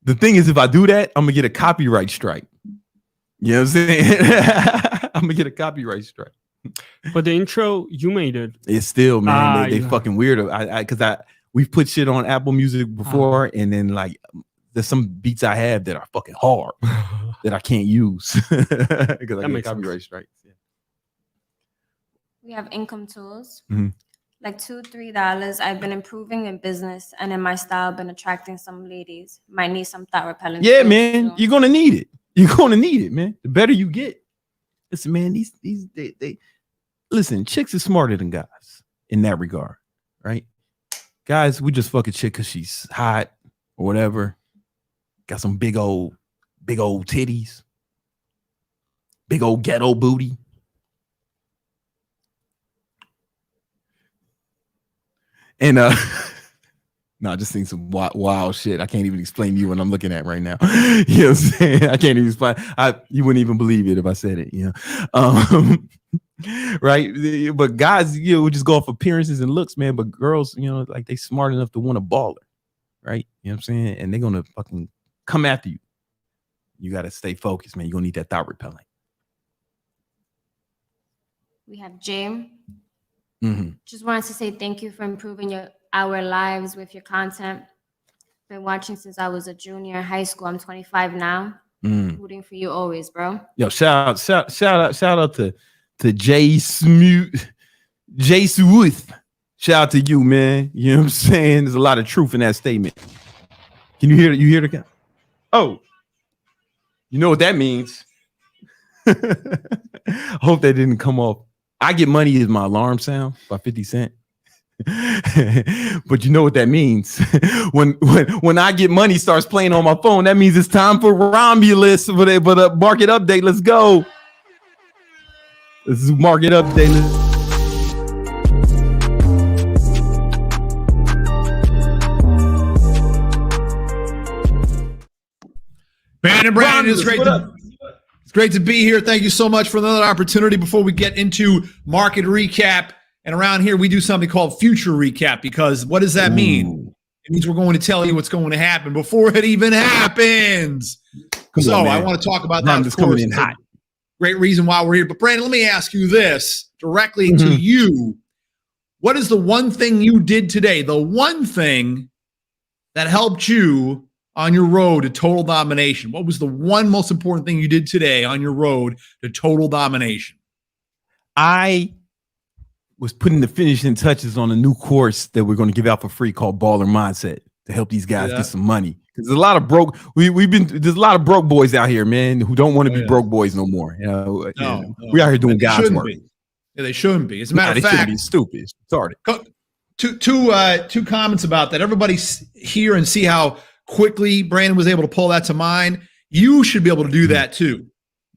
The thing is, if I do that, I'm going to get a copyright strike. You know what I'm saying? I'm going to get a copyright strike. But the intro, you made it. It's still, man, they fucking weirdo. Because we've put shit on Apple Music before, and then like there's some beats I have that are fucking hard that I can't use because I get copyright strikes. Yeah. We have income tools. Like $2-3. I've been improving in business and in my style, been attracting some ladies. Might need some thought repellent. Yeah, man, you're gonna need it. You're gonna need it, man. The better you get. Listen, man, they listen, chicks are smarter than guys in that regard, right? Guys, we just fuck a chick because she's hot or whatever. Got some big old titties, big old ghetto booty. And no, I just seen some wild shit. I can't even explain to you what I'm looking at right now. You know what I'm saying? I can't even explain. You wouldn't even believe it if I said it, you know. Right? But guys, we just go off appearances and looks, man. But girls, like they smart enough to want a baller, right? You know what I'm saying? And they're gonna fucking come after you. You gotta stay focused, man. You're gonna need that thought repelling. We have James. Just wanted to say thank you for improving our lives with your content. Been watching since I was a junior in high school. I'm 25 now. Rooting for you always, bro. Yo, shout out to Jay Smooth. Shout out to you, man. You know what I'm saying? There's a lot of truth in that statement. Can you hear it? You hear the? Oh, you know what that means. I hope that didn't come off. I Get Money is my alarm sound by 50 Cent. But you know what that means. when I Get Money starts playing on my phone, that means it's time for Romulus for the market update. Let's go. This is market update. Brandon, it's great to be here. Thank you so much for another opportunity. Before we get into market recap, and around here we do something called future recap, because what does that mean? It means we're going to tell you what's going to happen before it even happens. I want to talk about that. Of course, in hot. Great reason why we're here. But Brandon, let me ask you this directly to you. What is the one thing you did today? The one thing that helped you on your road to total domination? What was the one most important thing you did today on your road to total domination? I was putting the finishing touches on a new course that we're going to give out for free called Baller Mindset to help these guys get some money. Because there's a lot of broke. There's a lot of broke boys out here, man, who don't want to be broke boys no more. We out here doing God's work. Yeah, they shouldn't be. As a matter of fact, be stupid. Sorry. Two comments about that. Everybody hear and see how quickly Brandon was able to pull that to mind. You should be able to do that too.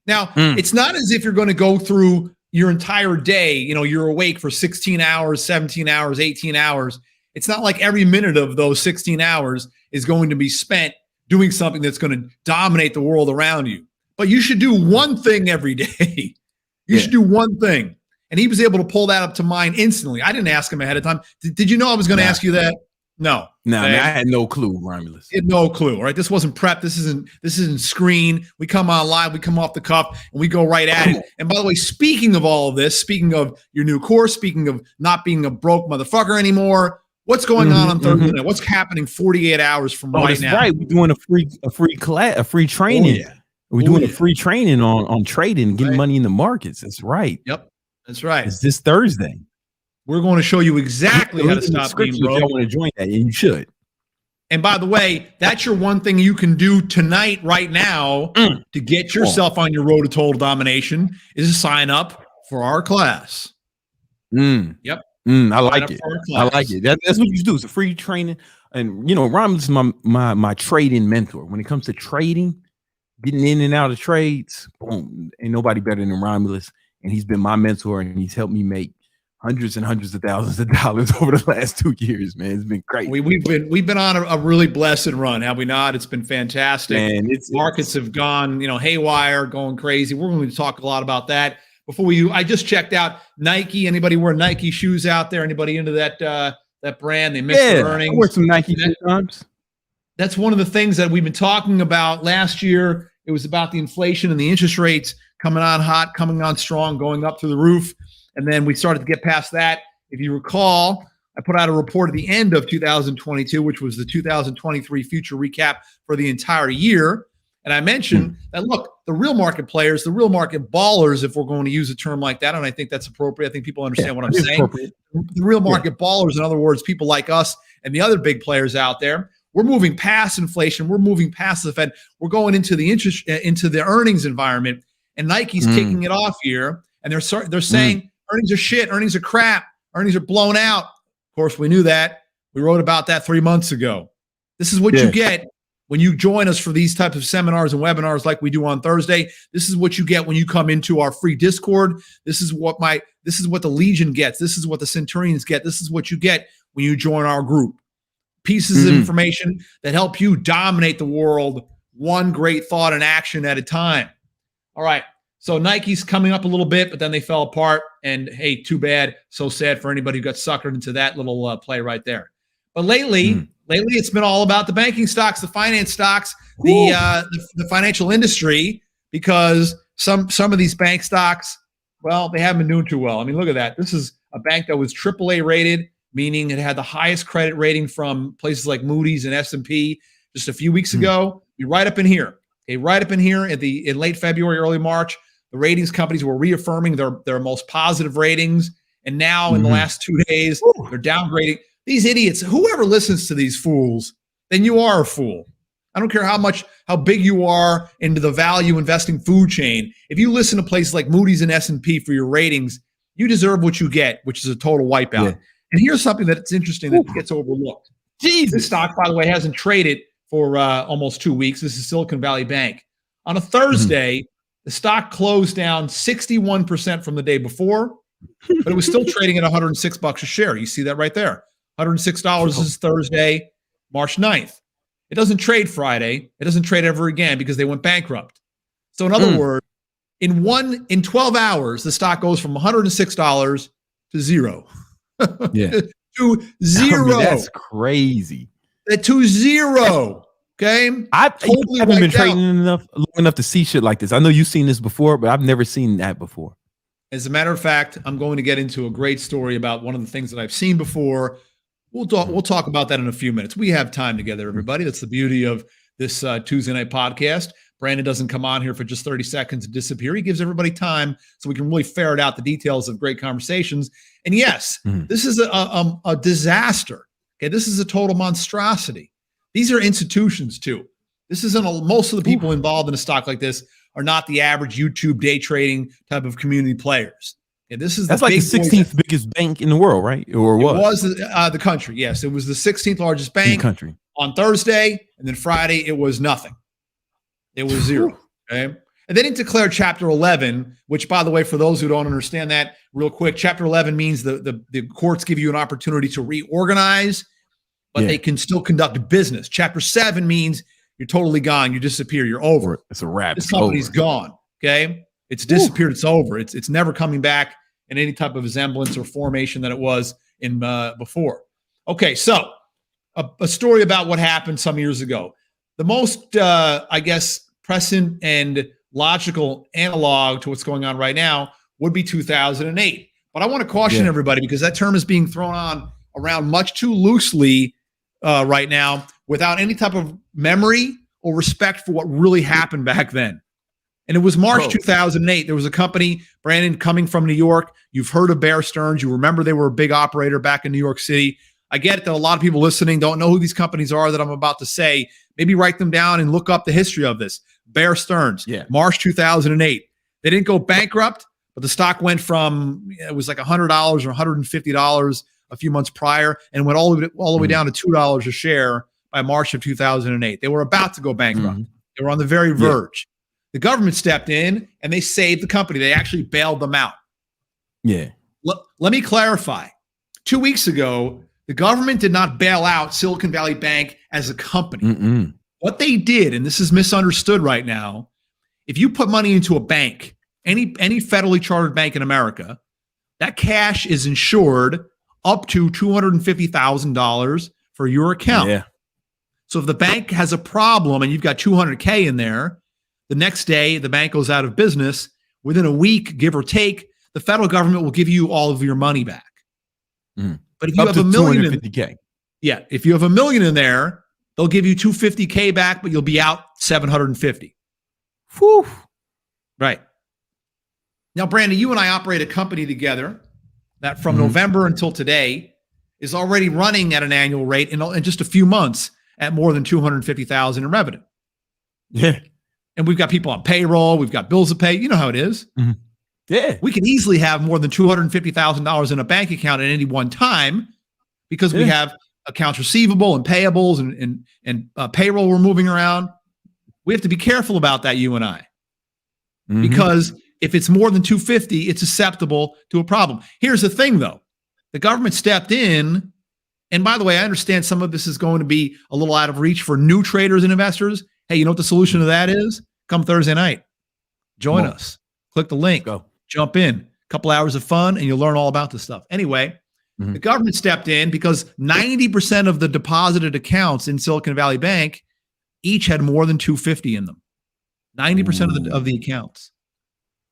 Now, it's not as if you're going to go through your entire day. You're awake for 16 hours, 17 hours, 18 hours. It's not like every minute of those 16 hours is going to be spent doing something that's going to dominate the world around you. But you should do one thing every day. You should do one thing. And he was able to pull that up to mind instantly. I didn't ask him ahead of time. Did you know I was going to ask you that? No, I had no clue, Romulus. No clue. Right? This wasn't prep. This isn't screen. We come on live. We come off the cuff, and we go right at it. And by the way, speaking of all of this, speaking of your new course, speaking of not being a broke motherfucker anymore, what's going on Thursday night? What's happening 48 hours from right now? Right, we're doing a free class, a free training. We're doing a free training on trading, getting money in the markets. That's right. Yep, that's right. It's this Thursday. We're going to show you exactly how to stop being broke. If y'all want to join that, and you should. And by the way, that's your one thing you can do tonight, right now, to get yourself on your road to total domination is to sign up for our class. Yep. I like it. I like it. That's what you do. It's a free training. And, Romulus is my trading mentor. When it comes to trading, getting in and out of trades, boom, ain't nobody better than Romulus. And he's been my mentor, and he's helped me make hundreds and hundreds of thousands of dollars over the last 2 years, man. It's been great. We've been on a really blessed run, have we not? It's been fantastic. And markets have gone, haywire, going crazy. We're going to talk a lot about that. I just checked out Nike. Anybody wear Nike shoes out there? Anybody into that brand? They missed their earnings. I wear some Nike sometimes. That's one of the things that we've been talking about last year. It was about the inflation and the interest rates coming on hot, coming on strong, going up through the roof. And then we started to get past that. If you recall, I put out a report at the end of 2022, which was the 2023 future recap for the entire year. And I mentioned that, look, the real market players, the real market ballers, if we're going to use a term like that, and I think that's appropriate. I think people understand what I'm saying. The real market ballers, in other words, people like us and the other big players out there, we're moving past inflation. We're moving past the Fed. We're going into the earnings environment, and Nike's kicking it off here. And they're saying earnings are shit. Earnings are crap. Earnings are blown out. Of course, we knew that. We wrote about that 3 months ago. This is what you get when you join us for these types of seminars and webinars like we do on Thursday. This is what you get when you come into our free Discord. This is what the Legion gets. This is what the Centurions get. This is what you get when you join our group. Pieces of information that help you dominate the world, one great thought and action at a time. All right. So Nike's coming up a little bit, but then they fell apart. And hey, too bad. So sad for anybody who got suckered into that little play right there. But lately, it's been all about the banking stocks, the finance stocks, the financial industry, because some of these bank stocks, well, they haven't been doing too well. I mean, look at that. This is a bank that was AAA rated, meaning it had the highest credit rating from places like Moody's and S&P just a few weeks ago. You're right up in here. Okay, right up in here in late February, early March. The ratings companies were reaffirming their most positive ratings. And now in the last 2 days, they're downgrading. These idiots, whoever listens to these fools, then you are a fool. I don't care how big you are into the value investing food chain. If you listen to places like Moody's and S&P for your ratings, you deserve what you get, which is a total wipeout. Yeah. And here's something that's interesting that gets overlooked. This stock, by the way, hasn't traded for almost 2 weeks. This is Silicon Valley Bank. On a Thursday, the stock closed down 61% from the day before, but it was still trading at $106 a share. You see that right there. $106 is Thursday, March 9th. It doesn't trade Friday. It doesn't trade ever again because they went bankrupt. So in other words, in 12 hours, the stock goes from $106 to zero. To zero. I mean, that's crazy. To zero. Okay. I haven't been trading long enough to see shit like this. I know you've seen this before, but I've never seen that before. As a matter of fact, I'm going to get into a great story about one of the things that I've seen before. We'll talk about that in a few minutes. We have time together, everybody. That's the beauty of this Tuesday night podcast. Brandon doesn't come on here for just 30 seconds and disappear. He gives everybody time so we can really ferret out the details of great conversations. And yes, this is a disaster. Okay, this is a total monstrosity. These are institutions too. This isn't most of the people involved in a stock like this are not the average YouTube day trading type of community players. Okay, that's like the 16th biggest bank in the world, right? Or what? It was the country. Yes, it was the 16th largest bank in the country on Thursday, and then Friday it was nothing. It was zero. Okay. And they didn't declare Chapter 11, which, by the way, for those who don't understand that, real quick, Chapter 11 means the courts give you an opportunity to reorganize, but they can still conduct business. Chapter 7 means you're totally gone. You disappear. You're over. It's a wrap. This company's gone. Okay. It's disappeared. It's over. It's never coming back in any type of resemblance or formation that it was in before. Okay. So a story about what happened some years ago. The most, I guess, present and logical analog to what's going on right now would be 2008. But I want to caution everybody because that term is being thrown around much too loosely right now without any type of memory or respect for what really happened back then. And it was March 2008. There was a company, Brandon, coming from New York. You've heard of Bear Stearns. You remember they were a big operator back in New York City. I get that a lot of people listening don't know who these companies are that I'm about to say. Maybe write them down and look up the history of this. Bear Stearns, March 2008. They didn't go bankrupt, but the stock went from, it was like $100 or $150 a few months prior and went all the way down to $2 a share by March of 2008. They were about to go bankrupt. They were on the very verge. The government stepped in and they saved the company. They actually bailed them out. Yeah. Let me clarify. 2 weeks ago, the government did not bail out Silicon Valley Bank as a company. What they did, and this is misunderstood right now, if you put money into a bank, any federally chartered bank in America, that cash is insured up to $250,000 for your account. Yeah. So if the bank has a problem and you've got $200K in there, the next day the bank goes out of business. Within a week, give or take, the federal government will give you all of your money back. But if you have $1 million, if you have $1 million in there, they'll give you $250K back, but you'll be out $750. Whew. Right. Now, Brandon, you and I operate a company together that from November until today is already running at an annual rate in just a few months at more than $250,000 in revenue. Yeah. And we've got people on payroll. We've got bills to pay. You know how it is. Yeah. We can easily have more than $250,000 in a bank account at any one time because we have accounts receivable and payables and payroll we're moving around. We have to be careful about that, you and I, because if it's more than 250, it's susceptible to a problem. Here's the thing, though. The government stepped in. And by the way, I understand some of this is going to be a little out of reach for new traders and investors. Hey, you know what the solution to that is? Come Thursday night. Join us. Click the link. Go. Jump in. A couple hours of fun, and you'll learn all about this stuff. Anyway, the government stepped in because 90% of the deposited accounts in Silicon Valley Bank each had more than 250 in them. 90% of the accounts.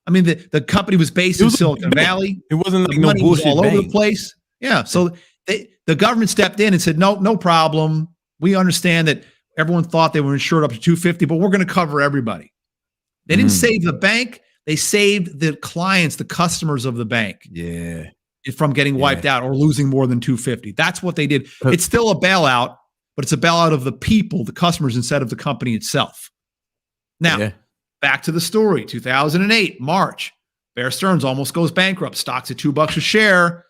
I mean, the company was based in Silicon Valley. It wasn't like no money was bullshit all over bank. the place. Yeah. So the government stepped in and said, no problem. We understand that everyone thought they were insured up to 250, but we're going to cover everybody. They didn't save the bank. They saved the clients, the customers of the bank. Yeah. From getting wiped out or losing more than 250. That's what they did. It's still a bailout, but it's a bailout of the people, the customers, instead of the company itself. Now, back to the story. 2008, March, Bear Stearns almost goes bankrupt. Stocks at $2 a share.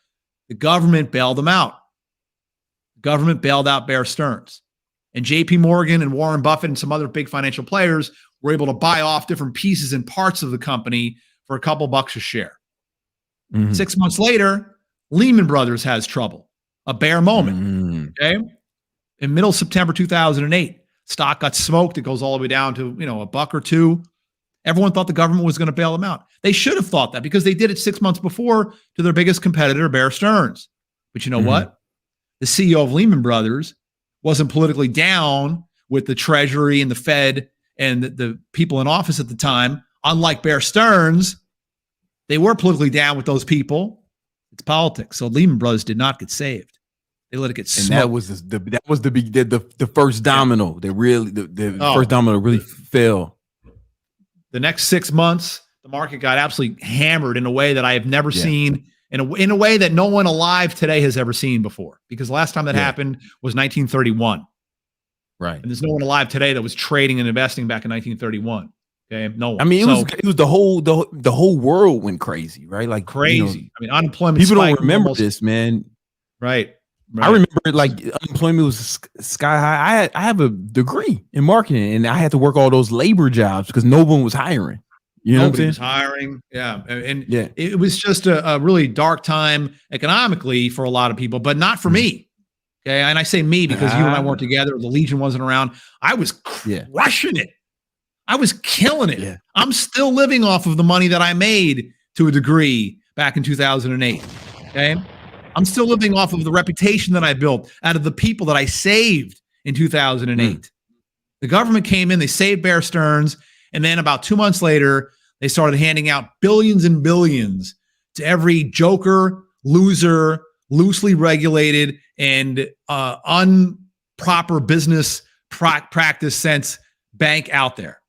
The government bailed them out. The government bailed out Bear Stearns. And JP Morgan and Warren Buffett and some other big financial players were able to buy off different pieces and parts of the company for a couple bucks a share. 6 months later, Lehman Brothers has trouble, a bear moment. Okay. In middle September 2008, stock got smoked. It goes all the way down to, a buck or two. Everyone thought the government was going to bail them out. They should have thought that because they did it 6 months before to their biggest competitor, Bear Stearns. But you know what? The CEO of Lehman Brothers wasn't politically down with the Treasury and the Fed and the people in office at the time. Unlike Bear Stearns, they were politically down with those people. It's politics. So Lehman Brothers did not get saved. They let it get smoked. And that was the first domino. The first domino really fell. The next 6 months, the market got absolutely hammered in a way that I have never seen, in a way that no one alive today has ever seen before. Because the last time that happened was 1931. Right. And there's no one alive today that was trading and investing back in 1931. Okay, no one. I mean, it was the whole world went crazy, right? Like crazy. I mean, unemployment. People don't remember this, man. Right. I remember like unemployment was sky high. I have a degree in marketing, and I had to work all those labor jobs because no one was hiring. You know Nobody what I'm saying? was hiring. Yeah, and it was just a really dark time economically for a lot of people, but not for me. Okay, and I say me because you and I weren't together. The Legion wasn't around. I was crushing it. I was killing it. Yeah. I'm still living off of the money that I made to a degree back in 2008. Okay. I'm still living off of the reputation that I built out of the people that I saved in 2008. The government came in, they saved Bear Stearns. And then about 2 months later, they started handing out billions and billions to every joker, loser, loosely regulated, and improper business practice sense bank out there.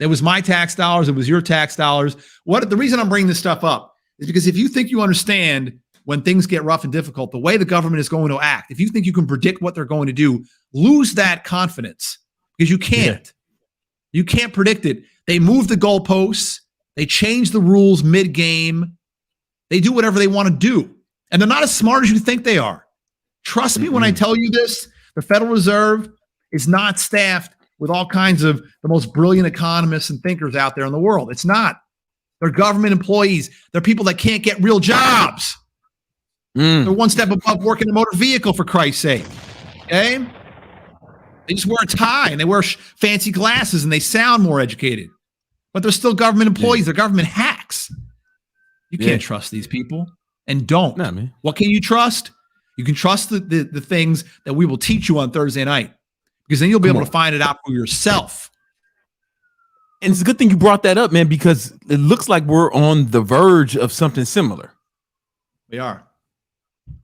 It was my tax dollars. It was your tax dollars. The reason I'm bringing this stuff up is because if you think you understand when things get rough and difficult, the way the government is going to act, if you think you can predict what they're going to do, lose that confidence because you can't. Yeah. You can't predict it. They move the goalposts. They change the rules mid-game. They do whatever they want to do. And they're not as smart as you think they are. Trust me when I tell you this, the Federal Reserve is not staffed with all kinds of the most brilliant economists and thinkers out there in the world. It's not. They're government employees. They're people that can't get real jobs. They're one step above working a motor vehicle, for Christ's sake. Okay? They just wear a tie and they wear fancy glasses and they sound more educated. But they're still government employees. They're government hacks. You can't trust these people. And don't. Nah, man. What can you trust? You can trust the things that we will teach you on Thursday night. Because then you'll be able to find it out for yourself. And it's a good thing you brought that up, man, because it looks like we're on the verge of something similar. We are.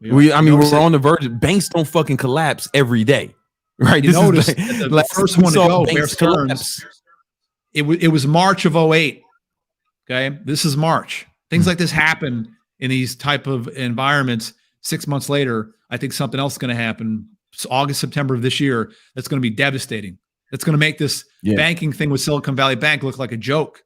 We're on the verge. Banks don't fucking collapse every day, right? You notice the first one to go, Bear Stearns, it was March of 2008. Okay, this is March. Things like this happen in these type of environments. 6 months later, I think something else is going to happen. It's August, September of this year. That's going to be devastating. That's going to make this banking thing with Silicon Valley Bank look like a joke.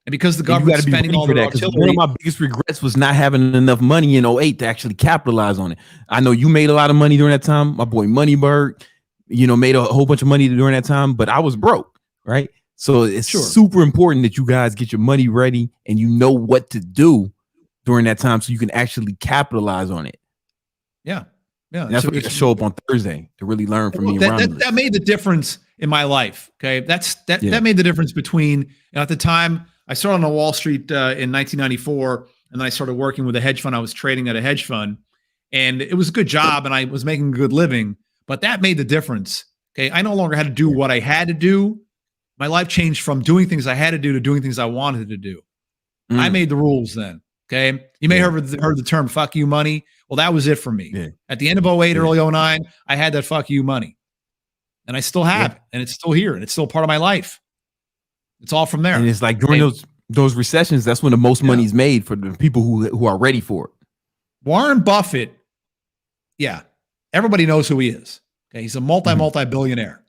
And because the government's spending all their artillery. One of my biggest regrets was not having enough money in 2008 to actually capitalize on it. I know you made a lot of money during that time. My boy Moneybird, made a whole bunch of money during that time, but I was broke, right? So it's super important that you guys get your money ready and you know what to do during that time so you can actually capitalize on it. Yeah. Yeah. And that's what you show up on Thursday to really learn from me. That made the difference in my life. Okay. That made the difference between, at the time I started on Wall Street in 1994, and then I started working with a hedge fund. I was trading at a hedge fund, and it was a good job and I was making a good living, but that made the difference. Okay. I no longer had to do what I had to do. My life changed from doing things I had to do to doing things I wanted to do. I made the rules then. Okay. You may have heard the term fuck you money. Well, that was it for me. Yeah. At the end of 2008, early 2009, I had that fuck you money. And I still have it. And it's still here. And it's still part of my life. It's all from there. And it's like during those recessions, that's when the most money is made for the people who are ready for it. Warren Buffett, everybody knows who he is. Okay. He's a multi-billionaire.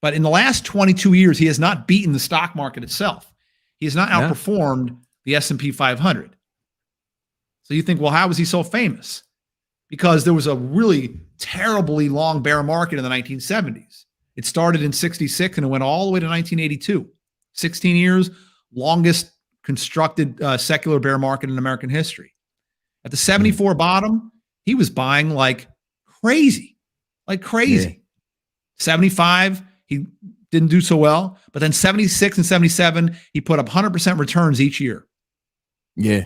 But in the last 22 years, he has not beaten the stock market itself. He has not outperformed the S&P 500. So you think, well, how was he so famous? Because there was a really terribly long bear market in the 1970s. It started in 66 and it went all the way to 1982. 16 years, longest constructed secular bear market in American history. At the 74 bottom, he was buying like crazy. 75, he didn't do so well. But then 76 and 77, he put up 100% returns each year. Yeah.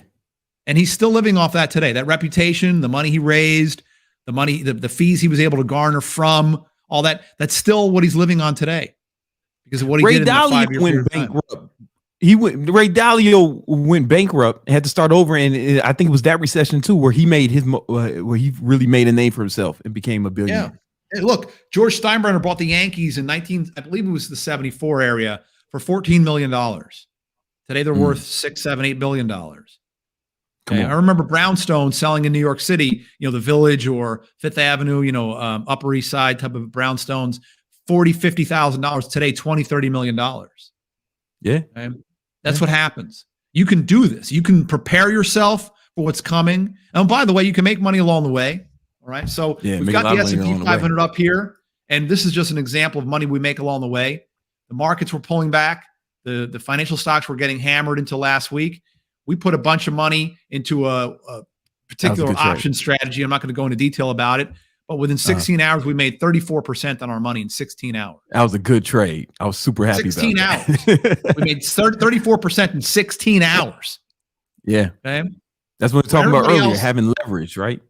And he's still living off that today. That reputation, the money he raised, the money, the fees he was able to garner from, all that, that's still what he's living on today. Because of what he did in the 5-year went bankrupt. Ray Dalio went bankrupt, had to start over, and I think it was that recession too, where he made where he really made a name for himself and became a billionaire. Yeah. Hey, look, George Steinbrenner bought the Yankees in I believe it was the 74 area for $14 million. Today they're worth $6, $7, $8 billion. Okay. I remember Brownstone selling in New York City, the Village or Fifth Avenue, Upper East Side type of brownstones, $40,000, $50,000. Today, $20, $30 million. Yeah. Okay? That's what happens. You can do this. You can prepare yourself for what's coming. And by the way, you can make money along the way. All right. So we've got the S&P 500 up here. And this is just an example of money we make along the way. The markets were pulling back. The financial stocks were getting hammered until last week. We put a bunch of money into a particular option strategy. I'm not going to go into detail about it, but within 16 hours, we made 34% on our money in 16 hours. That was a good trade. I was super happy 16 about hours. We made 34% in 16 hours. Yeah. Okay. That's what we were talking about earlier, having leverage, right?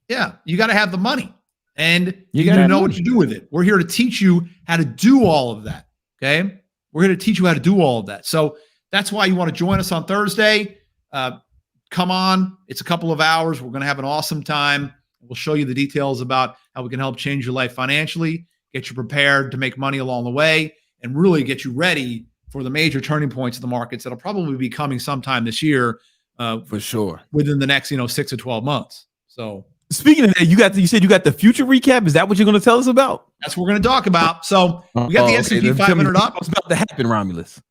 Yeah. You got to have the money and you got to know what to do with it. We're here to teach you how to do all of that. Okay. We're here to teach you how to do all of that. So that's why you want to join us on Thursday. Come on. It's a couple of hours. We're going to have an awesome time. We'll show you the details about how we can help change your life financially, get you prepared to make money along the way, and really get you ready for the major turning points of the markets that'll probably be coming sometime this year. For sure. within the next 6 to 12 months. So speaking of that, you said you got the future recap. Is that what you're going to tell us about? that's what we're going to talk about. So we got the S&P 500 up. What's about to happen, Romulus?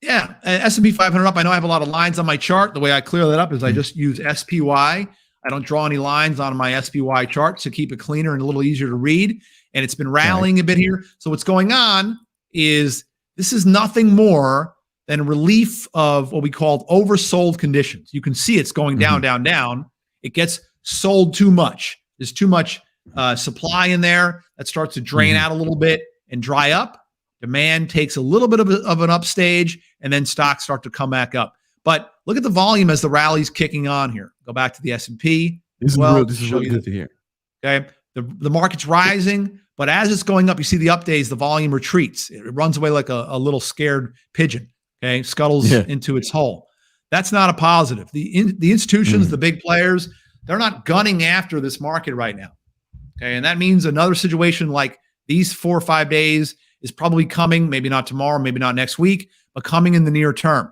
Yeah, S&P 500 up. I know I have a lot of lines on my chart. The way I clear that up is I just use SPY. I don't draw any lines on my SPY chart to keep it cleaner and a little easier to read. And it's been rallying a bit here. So what's going on is this is nothing more than relief of what we called oversold conditions. You can see it's going down, down, down. It gets sold too much. There's too much supply in there that starts to drain out a little bit and dry up. Demand takes a little bit of an upstage, and then stocks start to come back up. But look at the volume as the rally's kicking on here. Go back to the S&P. This is really good to hear. Okay, the market's rising, but as it's going up, you see the up days, the volume retreats. It runs away like a little scared pigeon. Okay, scuttles into its hole. That's not a positive. The institutions, the big players, they're not gunning after this market right now. Okay, and that means another situation like these 4 or 5 days is probably coming, maybe not tomorrow, maybe not next week, but coming in the near term.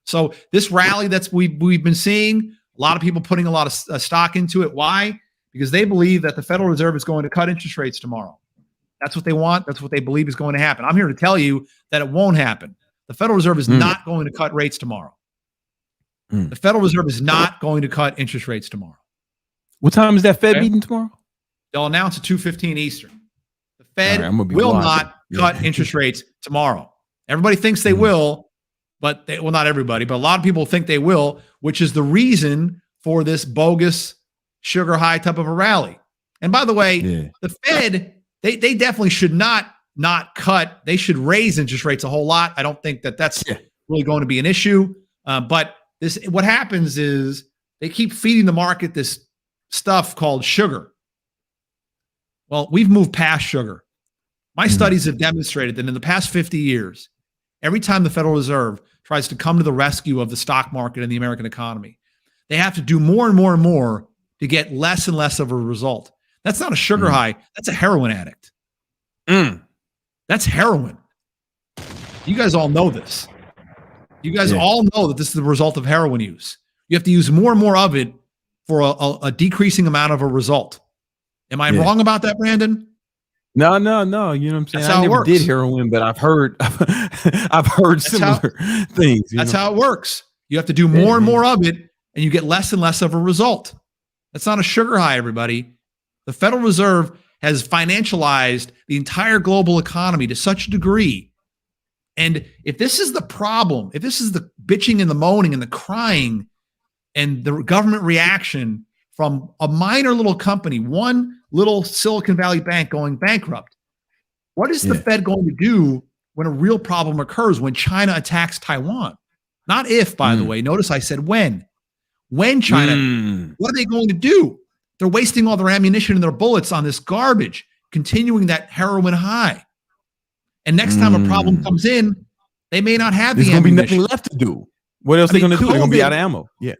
So this rally we've been seeing, a lot of people putting a lot of stock into it. Why? Because they believe that the Federal Reserve is going to cut interest rates tomorrow. That's what they want. That's what they believe is going to happen. I'm here to tell you that it won't happen. The Federal Reserve is not going to cut rates tomorrow. The Federal Reserve is not going to cut interest rates tomorrow. What time is that Fed meeting tomorrow? They'll announce at 2:15 Eastern. The Fed will not cut interest rates tomorrow. Everybody thinks they will, but not everybody, but a lot of people think they will, which is the reason for this bogus sugar high type of a rally. And by the way, the Fed, they definitely should not cut. They should raise interest rates a whole lot. I don't think that's really going to be an issue. But what happens is they keep feeding the market this stuff called sugar. Well, we've moved past sugar. My studies have demonstrated that in the past 50 years, every time the Federal Reserve tries to come to the rescue of the stock market and the American economy, they have to do more and more and more to get less and less of a result. That's not a sugar high. That's a heroin addict. That's heroin. You guys all know this. You guys all know that this is the result of heroin use. You have to use more and more of it for a decreasing amount of a result. Am I wrong about that, Brandon? No. You know what I'm saying? I never did heroin, but I've heard similar things. That's how it works. You have to do more and more of it, and you get less and less of a result. That's not a sugar high, everybody. The Federal Reserve has financialized the entire global economy to such a degree. And if this is the problem, if this is the bitching and the moaning and the crying and the government reaction from a minor little company, one little Silicon Valley bank going bankrupt, what is the Fed going to do when a real problem occurs, when China attacks Taiwan? Not if, by the way. Notice I said when. When China, what are they going to do? They're wasting all their ammunition and their bullets on this garbage, continuing that heroin high. And next time a problem comes in, they may not have the ammunition. There's going to be nothing left to do. What else are they going to do? They're going to be out of ammo. Yeah.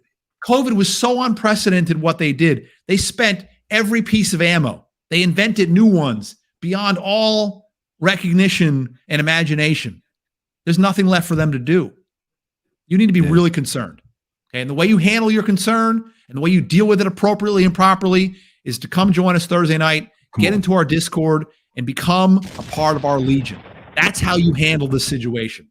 COVID was so unprecedented what they did. They spent every piece of ammo. They invented new ones beyond all recognition and imagination. There's nothing left for them to do. You need to be really concerned. Okay. And the way you handle your concern and the way you deal with it appropriately and properly is to come join us Thursday night, get into our Discord, and become a part of our Legion. That's how you handle this situation.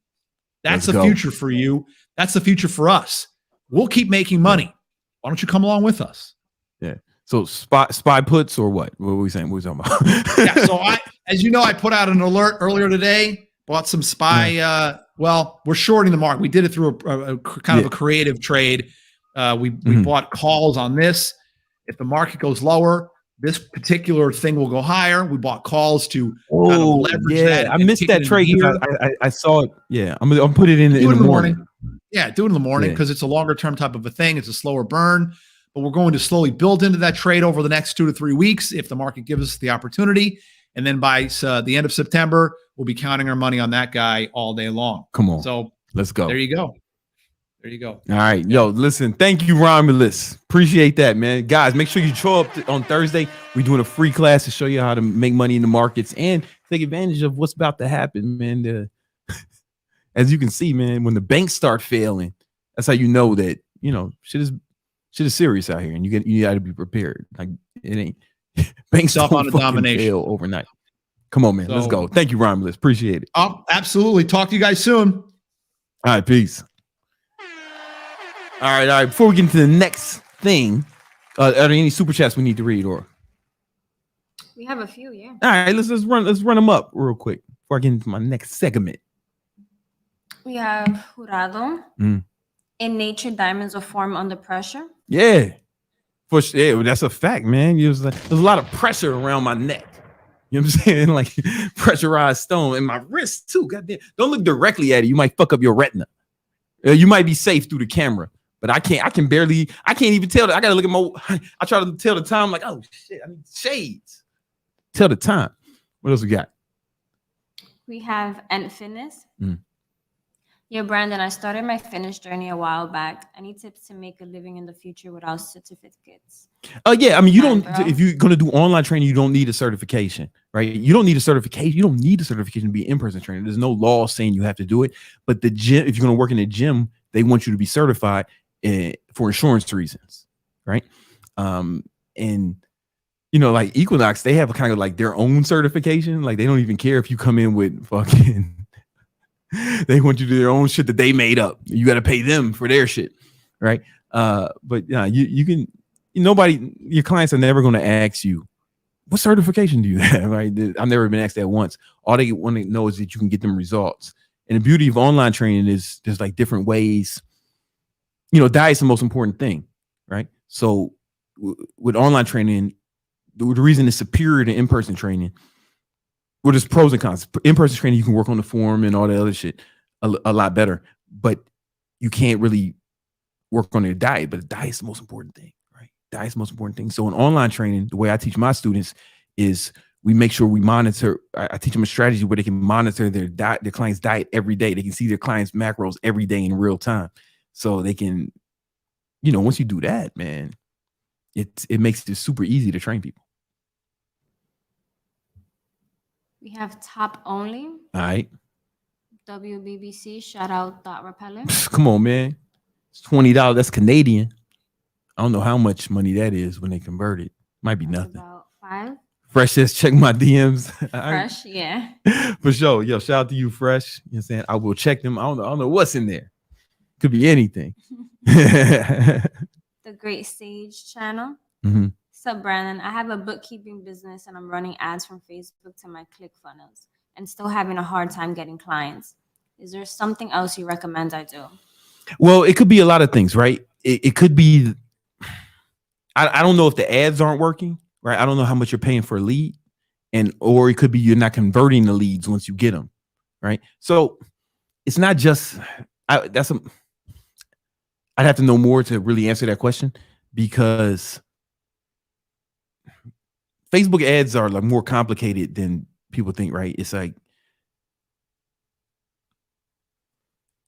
That's the future for you. That's the future for us. We'll keep making money. Why don't you come along with us? Yeah. So spy puts or what? What were we saying? What were we talking about? So as you know, I put out an alert earlier today, bought some spy. Well, we're shorting the market. We did it through a kind of a creative trade. We bought calls on this. If the market goes lower, this particular thing will go higher. We bought calls to kind of leverage that. I missed that trade. I saw it. Yeah, I'm gonna put it in the morning. Yeah, do it in the morning because it's a longer term type of a thing. It's a slower burn, but we're going to slowly build into that trade over the next 2 to 3 weeks if the market gives us the opportunity. And then by the end of September, we'll be counting our money on that guy all day long. Come on. So let's go. There you go. There you go. All right. Yo, listen, thank you, Romulus. Appreciate that, man. Guys, make sure you show up on Thursday. We're doing a free class to show you how to make money in the markets and take advantage of what's about to happen, man. As you can see, man, when the banks start failing, that's how you know that shit is serious out here, and you got to be prepared. Like it ain't banks Stop don't on a fucking domination fail overnight. Come on, man. Let's So- go. Thank you, Romulus. Appreciate it. Absolutely. Talk to you guys soon. All right, peace. All right. Before we get into the next thing, are there any super chats we need to read, or? We have a few, yeah. All right, let's run them up real quick before I get into my next segment. We have Jurado. In nature, diamonds will form under pressure. Yeah, that's a fact, man. There's a lot of pressure around my neck. You know what I'm saying? Like pressurized stone, and my wrist too. Goddamn! Don't look directly at it. You might fuck up your retina. You might be safe through the camera, but I can't even tell. I gotta look at I try to tell the time. Like, oh shit, I need shades. Tell the time. What else we got? We have Ent Fitness. Yeah, Brandon, I started my fitness journey a while back. Any tips to make a living in the future without certificates? Yeah, I mean, Bro. if you're going to do online training, you don't need a certification, right? You don't need a certification. You don't need a certification to be in-person trainer. There's no law saying you have to do it. But the gym, if you're going to work in a gym, they want you to be certified for insurance reasons, right? And like Equinox, they have kind of like their own certification. Like they don't even care if you come in with fucking. They want you to do their own shit that they made up. You got to pay them for their shit, right? But yeah, you can. Your clients are never going to ask you, what certification do you have? Right? I've never been asked that once. All they want to know is that you can get them results. And the beauty of online training is there's like different ways. Diet's the most important thing, right? So with online training, the reason it's superior to in-person training, well, there's pros and cons. In-person training, you can work on the form and all the other shit a lot better, but you can't really work on their diet. But the diet's the most important thing, right? Diet's the most important thing. So in online training, the way I teach my students is we make sure we monitor. I teach them a strategy where they can monitor their diet, their client's diet every day. They can see their client's macros every day in real time. So they can, once you do that, man, it makes it super easy to train people. We have Top Only. All right. WBBC, shout out Dot Repeller. Come on, man. It's $20. That's Canadian. I don't know how much money that is when they convert it. Might be That's nothing. about 5. Fresh says, check my DMs. Fresh, yeah. For sure. Yo, shout out to you, Fresh. You know what I'm saying? I will check them. I don't know what's in there. Could be anything. The Great Sage channel. Mm-hmm. Sup, Brandon? I have a bookkeeping business and I'm running ads from Facebook to my ClickFunnels and still having a hard time getting clients. Is there something else you recommend I do? Well, it could be a lot of things, right? It could be, I don't know if the ads aren't working, right? I don't know how much you're paying for a lead, or it could be you're not converting the leads once you get them, right? So it's not just, I'd have to know more to really answer that question, because Facebook ads are like more complicated than people think, right? It's like,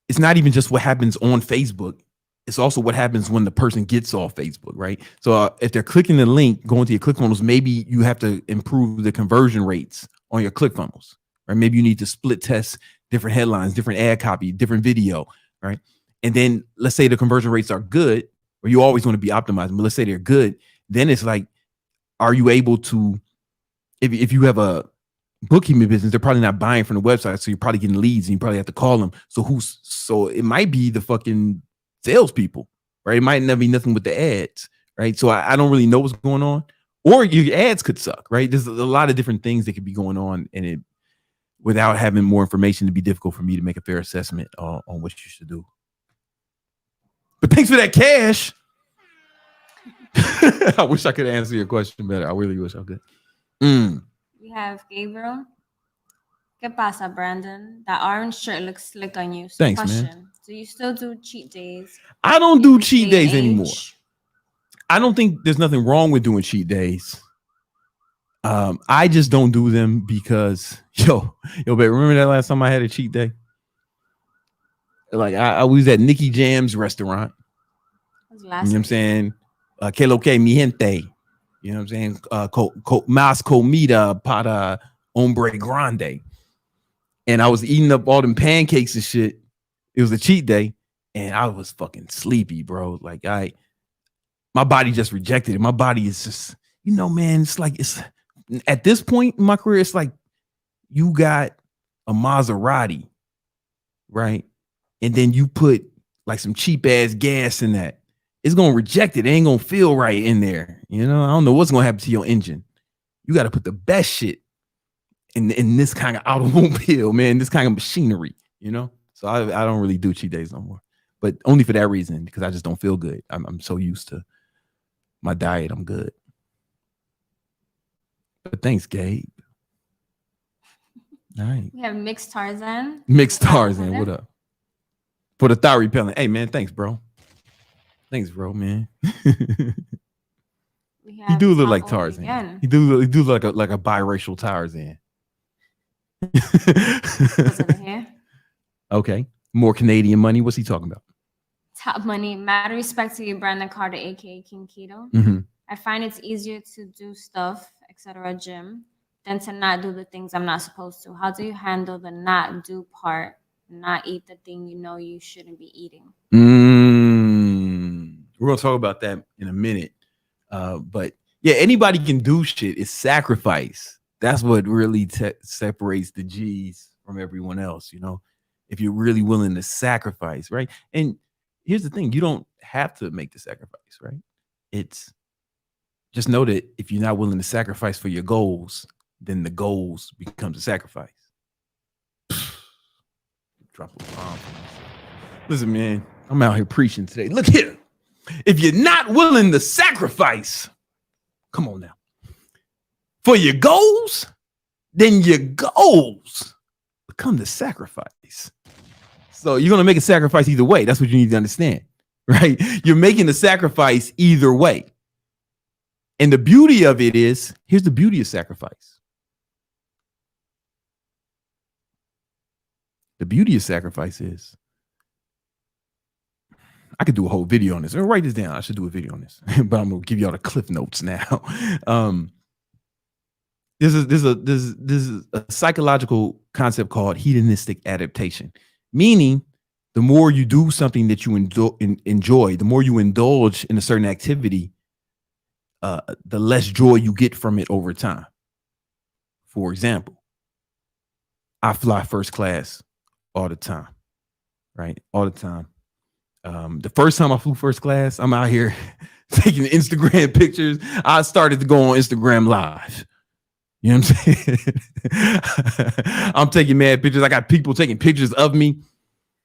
it's not even just what happens on Facebook. It's also what happens when the person gets off Facebook, right? So if they're clicking the link, going to your ClickFunnels, maybe you have to improve the conversion rates on your ClickFunnels, right? Maybe you need to split test different headlines, different ad copy, different video, right? And then let's say the conversion rates are good, or you always want to be optimizing, but let's say they're good. Then it's like, are you able to, if you have a bookkeeping business, they're probably not buying from the website, so you're probably getting leads and you probably have to call them. So it might be the fucking salespeople, right? It might not be nothing with the ads, right? So I don't really know what's going on, or your ads could suck, right? There's a lot of different things that could be going on, and it, without having more information, it'd be difficult for me to make a fair assessment on what you should do. But thanks for that cash. I wish I could answer your question better. I really wish I could. We have Gabriel. ¿Qué pasa, Brandon? That orange shirt looks slick on you. So Thanks, question, man. Do you still do cheat days? I don't do cheat days Age? anymore. I don't think there's nothing wrong with doing cheat days. I just don't do them because, yo, babe, remember that last time I had a cheat day? Like I was at Nicky Jam's restaurant. That was You last know what I'm week. saying? Que lo que mi gente. You know what I'm saying? Más comida para hombre grande. And I was eating up all them pancakes and shit. It was a cheat day. and I was fucking sleepy, bro. Like my body just rejected it. My body is just, man, it's like, it's at this point in my career, it's like you got a Maserati, right? And then you put like some cheap ass gas in that. It's gonna reject it. It ain't gonna feel right in there. I don't know what's gonna happen to your engine. You got to put the best shit in this kind of automobile, man, this kind of machinery, So I don't really do cheat days no more, but only for that reason, because I just don't feel good. I'm so used to my diet. I'm good. But thanks, Gabe. All right. We have Mixed Tarzan. Mixed Tarzan, what up? For the thigh repellent. Hey, man, thanks, bro. Thanks, bro, man. He do look like Tarzan. Again. He do look like a biracial Tarzan. Okay. More Canadian money. What's he talking about? Top money. Mad respect to you, Brandon Carter, aka King Keto. Mm-hmm. I find it's easier to do stuff, etc., gym, than to not do the things I'm not supposed to. How do you handle the not do part, not eat the thing you shouldn't be eating? We're gonna talk about that in a minute. But yeah, anybody can do shit. It's sacrifice. That's what really separates the G's from everyone else. If you're really willing to sacrifice, right? And here's the thing: you don't have to make the sacrifice, right? It's just know that if you're not willing to sacrifice for your goals, then the goals becomes a sacrifice. Drop a bomb. Listen, man, I'm out here preaching today. Look here. If you're not willing to sacrifice, come on now, for your goals, then your goals become the sacrifice. So you're going to make a sacrifice either way. That's what you need to understand, right? You're making the sacrifice either way. And the beauty of it is, here's the beauty of sacrifice. The beauty of sacrifice is, I could do a whole video on this. I'll write this down. I should do a video on this, but I'm gonna give y'all the cliff notes now. This is a psychological concept called hedonistic adaptation, meaning the more you do something that you enjoy, the more you indulge in a certain activity, the less joy you get from it over time. For example, I fly first class all the time, right? All the time. The first time I flew first class, I'm out here taking Instagram pictures. I started to go on Instagram Live. You know what I'm saying? I'm taking mad pictures. I got people taking pictures of me.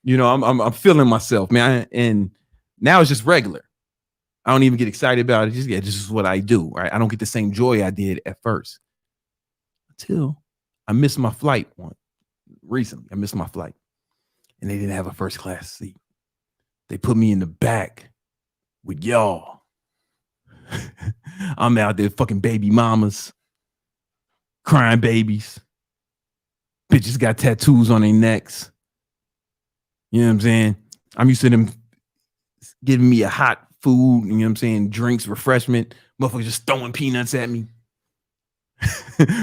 I'm feeling myself, man. And now it's just regular. I don't even get excited about it. Just this is what I do, right? I don't get the same joy I did at first until I missed my flight recently. I missed my flight, and they didn't have a first class seat. They put me in the back with y'all. I'm out there fucking baby mamas, crying babies. Bitches got tattoos on their necks. You know what I'm saying? I'm used to them giving me a hot food, you know what I'm saying? Drinks, refreshment. Motherfuckers just throwing peanuts at me.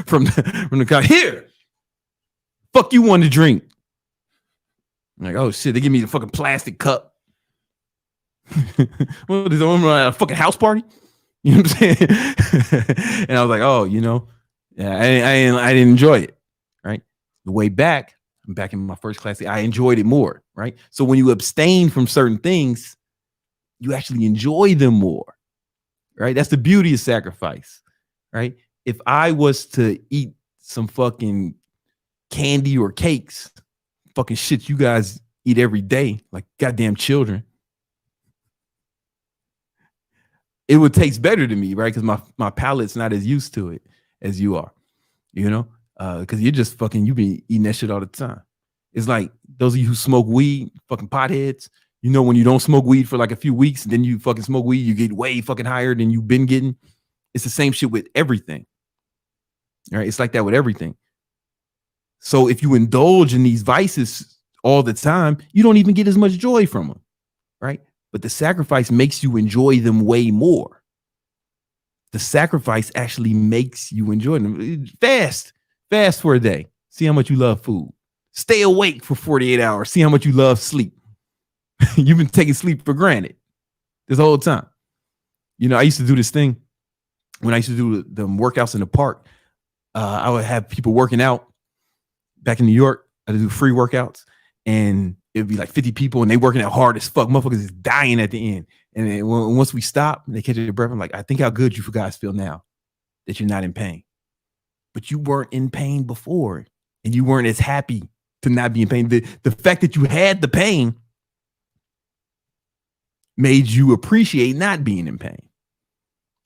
from the car. Here. Fuck you want to drink. I'm like, oh shit, they give me the fucking plastic cup. What is a fucking house party? You know what I'm saying? And I was like, oh, yeah, I didn't enjoy it. Right. The way back, I'm back in my first class. I enjoyed it more. Right. So when you abstain from certain things, you actually enjoy them more. Right. That's the beauty of sacrifice. Right. If I was to eat some fucking candy or cakes, fucking shit you guys eat every day, like goddamn children, it would taste better to me, right? Because my palate's not as used to it as you are, because you're just fucking, you be eating that shit all the time. It's like those of you who smoke weed, fucking potheads, when you don't smoke weed for like a few weeks, and then you fucking smoke weed, you get way fucking higher than you've been getting. It's the same shit with everything. All right. It's like that with everything. So if you indulge in these vices all the time, you don't even get as much joy from them. Right. But the sacrifice makes you enjoy them way more. The sacrifice actually makes you enjoy them. Fast for a day. See how much you love food. Stay awake for 48 hours. See how much you love sleep. You've been taking sleep for granted this whole time. You know, I used to do this thing when I used to do the workouts in the park. I would have people working out back in New York. I do free workouts, and it'd be like 50 people, and they working out hard as fuck. Motherfuckers is dying at the end. And then once we stop, they catch their breath. I'm like, I think how good you guys feel now that you're not in pain. But you weren't in pain before, and you weren't as happy to not be in pain. The fact that you had the pain made you appreciate not being in pain,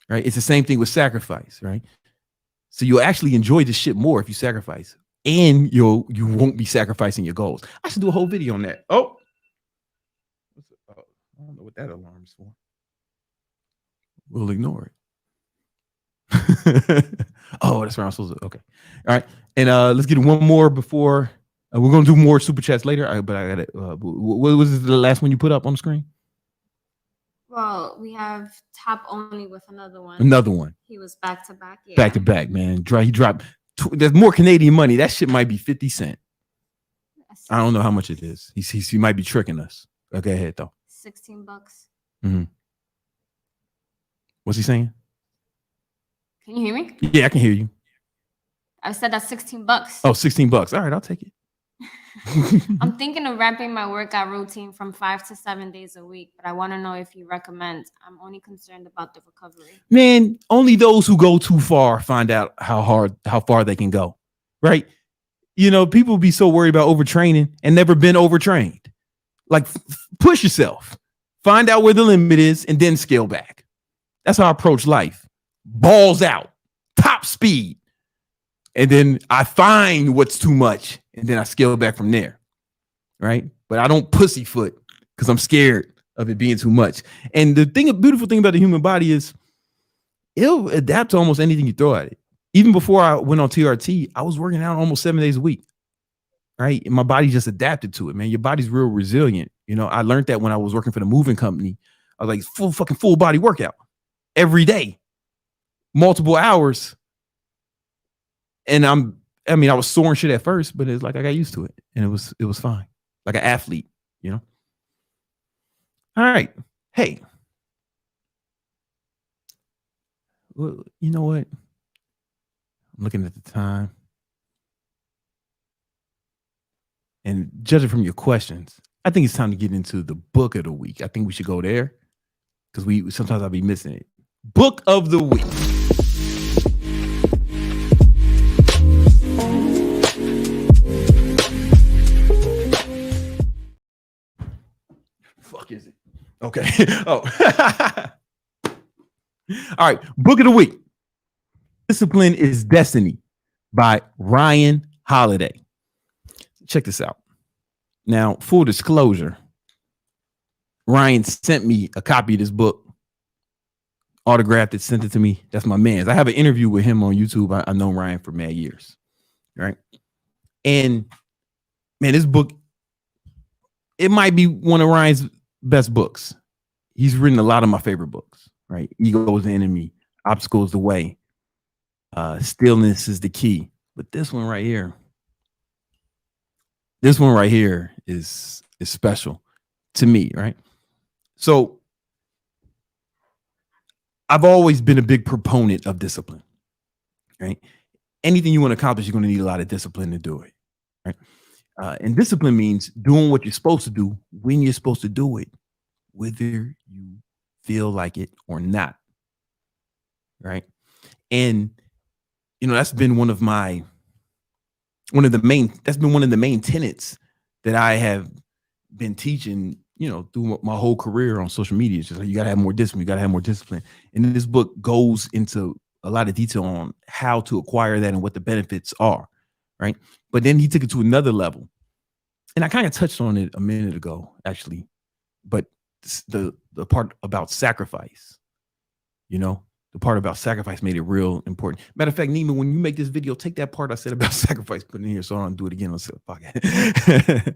right? It's the same thing with sacrifice, right? So you'll actually enjoy this shit more if you sacrifice, and you won't be sacrificing your goals. I should do a whole video on that. Oh, I don't know what that alarm is for. We'll ignore it. Oh, that's where I'm supposed to. Okay, all right, and let's get one more before we're gonna do more super chats later. But I got it. What was the last one you put up on the screen? Well, we have Top Only with another one. Another one. He was back to back. Yeah. Back to back, man. He dropped. There's more Canadian money. That shit might be 50 cents. I don't know how much it is. He might be tricking us. Okay, ahead though. $16. Mm-hmm. What's he saying? Can you hear me? Yeah, I can hear you. I said that's $16. Oh, $16. All right, I'll take it. I'm thinking of ramping my workout routine from 5 to 7 days a week, but I want to know if you recommend. I'm only concerned about the recovery. Man, only those who go too far find out how far they can go, right? You know, people be so worried about overtraining and never been overtrained. Like, push yourself, find out where the limit is, and then scale back. That's how I approach life. Balls out, top speed. And then I find what's too much, and then I scale back from there, right? But I don't pussyfoot because I'm scared of it being too much. And the beautiful thing about the human body is it'll adapt to almost anything you throw at it. Even before I went on TRT, I was working out almost 7 days a week, right? And my body just adapted to it, man. Your body's real resilient. You know, I learned that when I was working for the moving company. I was like full body workout every day, multiple hours. And I was sore and shit at first, but it's like I got used to it, and it was fine, like an athlete, you know. All right, hey, well, you know what? I'm looking at the time, and judging from your questions, I think it's time to get into the book of the week. I think we should go there because sometimes I'll be missing it. Book of the week. Fuck is it? Okay. Oh. All right. Book of the week. Discipline is Destiny by Ryan Holiday. Check this out. Now, full disclosure, Ryan sent me a copy of this book, autographed it, sent it to me. That's my man's. I have an interview with him on YouTube. I've known Ryan for mad years. Right. And man, this book, it might be one of Ryan's best books. He's written a lot of my favorite books, right? Ego is the enemy, obstacle is the way, stillness is the key. But this one right here is special to me, right? So I've always been a big proponent of discipline, right? Anything you want to accomplish, you're going to need a lot of discipline to do it, right? And discipline means doing what you're supposed to do when you're supposed to do it, whether you feel like it or not, right? And you know, that's been one of the main tenets that I have been teaching, you know, through my whole career on social media. It's just like, you got to have more discipline. You got to have more discipline. And this book goes into a lot of detail on how to acquire that and what the benefits are, right? But then he took it to another level. And I kind of touched on it a minute ago, actually. But the part about sacrifice, you know, the part about sacrifice made it real important. Matter of fact, Nima, when you make this video, take that part I said about sacrifice, put it in here so I don't do it again on the podcast.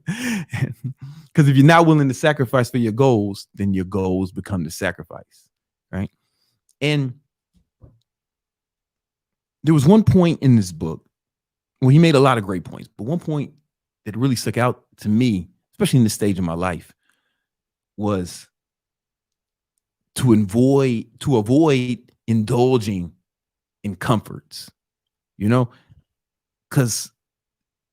Because if you're not willing to sacrifice for your goals, then your goals become the sacrifice, right? And there was one point in this book, well, he made a lot of great points, but one point that really stuck out to me, especially in this stage of my life, was to avoid indulging in comforts, because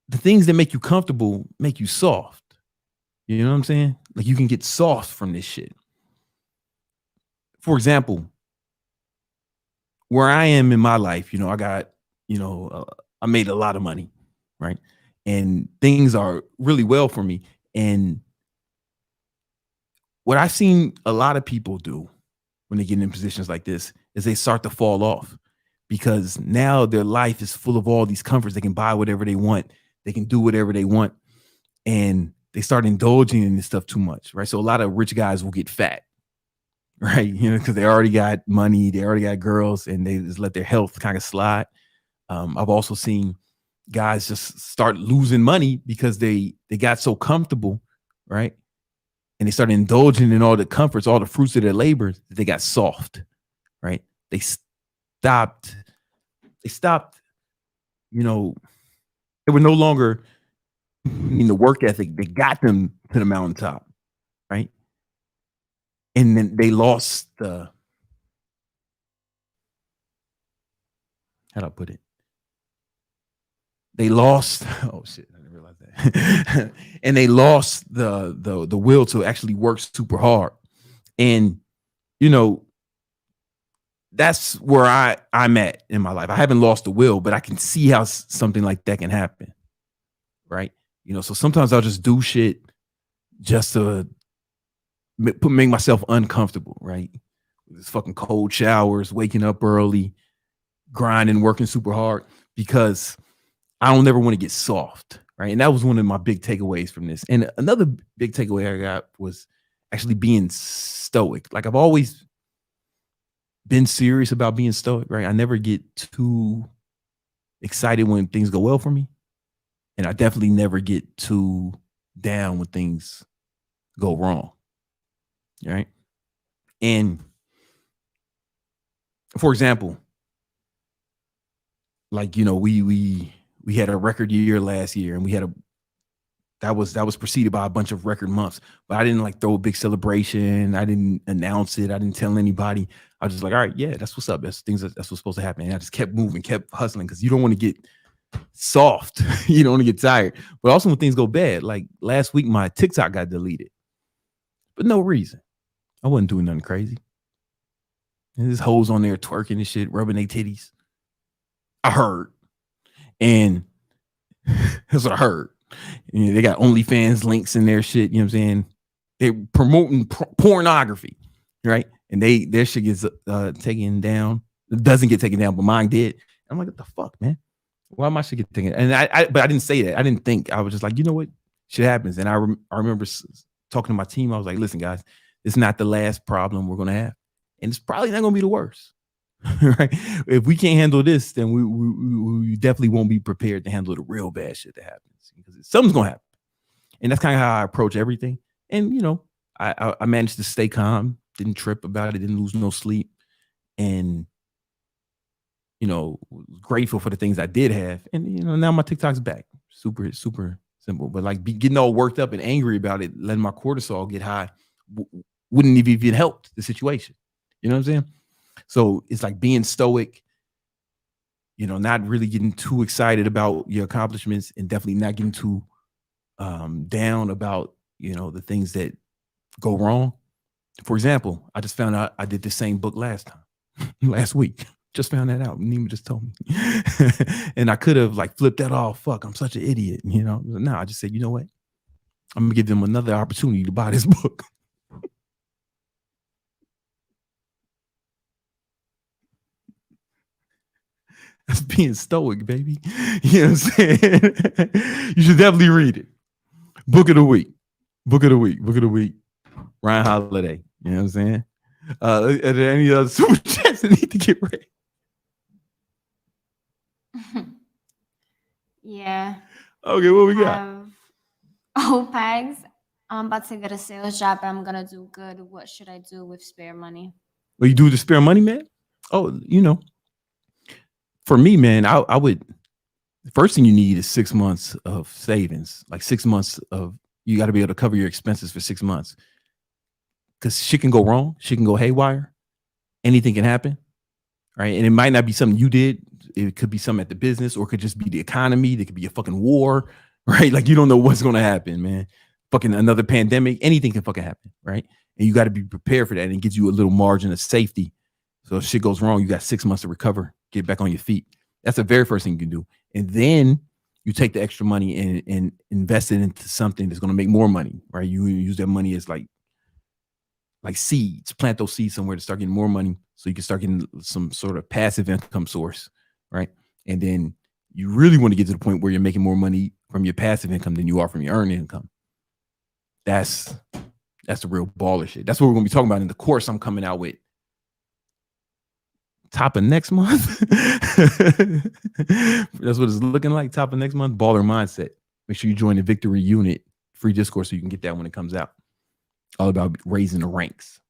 the things that make you comfortable make you soft. You know what I'm saying? Like, you can get soft from this shit. For example, where I am in my life, I got, I made a lot of money, right? And things are really well for me. And what I've seen a lot of people do when they get in positions like this is they start to fall off, because now their life is full of all these comforts. They can buy whatever they want. They can do whatever they want. And they start indulging in this stuff too much, right? So a lot of rich guys will get fat, right? Because they already got money, they already got girls, and they just let their health kind of slide. I've also seen guys just start losing money because they got so comfortable, right? And they started indulging in all the comforts, all the fruits of their labor, that they got soft, right? They stopped, they were no longer in the work ethic that got them to the mountaintop, right? And then they lost the, how do I put it? They lost, oh shit, I didn't realize that. And they lost the will to actually work super hard. And, that's where I'm at in my life. I haven't lost the will, but I can see how something like that can happen, right? So sometimes I'll just do shit just to make myself uncomfortable, right? This fucking cold showers, waking up early, grinding, working super hard, because I don't ever want to get soft, right? And that was one of my big takeaways from this. And another big takeaway I got was actually being stoic. Like, I've always been serious about being stoic, right? I never get too excited when things go well for me. And I definitely never get too down when things go wrong, right? And for example, like, we had a record year last year, and we had that was preceded by a bunch of record months, but I didn't like throw a big celebration. I didn't announce it. I didn't tell anybody. I was just like, all right, yeah, that's what's up. That's what's supposed to happen. And I just kept moving, kept hustling, because you don't want to get soft. You don't want to get tired. But also when things go bad, like last week, my TikTok got deleted, but no reason. I wasn't doing nothing crazy. And there's hoes on there twerking and shit, rubbing their titties. I heard. And that's what I heard. They got OnlyFans links in their shit. You know what I'm saying? They're promoting pornography, right? And their shit gets taken down. It doesn't get taken down, but mine did. I'm like, what the fuck, man? Why my shit get taken? And but I didn't say that. I didn't think. I was just like, you know what? Shit happens. And I remember talking to my team. I was like, listen, guys, it's not the last problem we're gonna have, and it's probably not gonna be the worst. Right? If we can't handle this, then we definitely won't be prepared to handle the real bad shit that happens, because something's gonna happen. And that's kind of how I approach everything. And I managed to stay calm, didn't trip about it, didn't lose no sleep, and grateful for the things I did have. And now my TikTok's back. Super, super simple. But like getting all worked up and angry about it, letting my cortisol get high, wouldn't have even helped the situation. You know what I'm saying? So it's like being stoic, not really getting too excited about your accomplishments, and definitely not getting too down about, the things that go wrong. For example, I just found out I did the same book last week. Just found that out. Nima just told me. And I could have like flipped that off. Fuck, I'm such an idiot. No, I just said, you know what? I'm gonna give them another opportunity to buy this book. That's being stoic, baby. You know what I'm saying? You should definitely read it. Book of the week. Ryan Holiday. You know what I'm saying? Are there any other super chats that need to get ready? Yeah. Okay, what we got? OPEGs. I'm about to get a sales job. I'm gonna do good. What should I do with spare money? Well, you do the spare money, man? Oh, for me, man, I would, the first thing you need is 6 months of savings. Like 6 months of, you got to be able to cover your expenses for 6 months. because shit can go wrong, shit can go haywire, anything can happen, right? And it might not be something you did. It could be something at the business, or it could just be the economy. There could be a fucking war, right? Like you don't know what's going to happen, man. Fucking another pandemic, anything can fucking happen, right? And you got to be prepared for that, and it gives you a little margin of safety. So if shit goes wrong, you got 6 months to recover, get back on your feet. That's the very first thing you can do. And then you take the extra money and invest it into something that's going to make more money, right? You use that money as like seeds, plant those seeds somewhere to start getting more money, so you can start getting some sort of passive income source, right? And then you really want to get to the point where you're making more money from your passive income than you are from your earned income. That's the real baller shit. That's what we're going to be talking about in the course I'm coming out with. Top of next month. That's what it's looking like. Top of next month. Baller mindset. Make sure you join the Victory Unit free Discord so you can get that when it comes out. All about raising the ranks.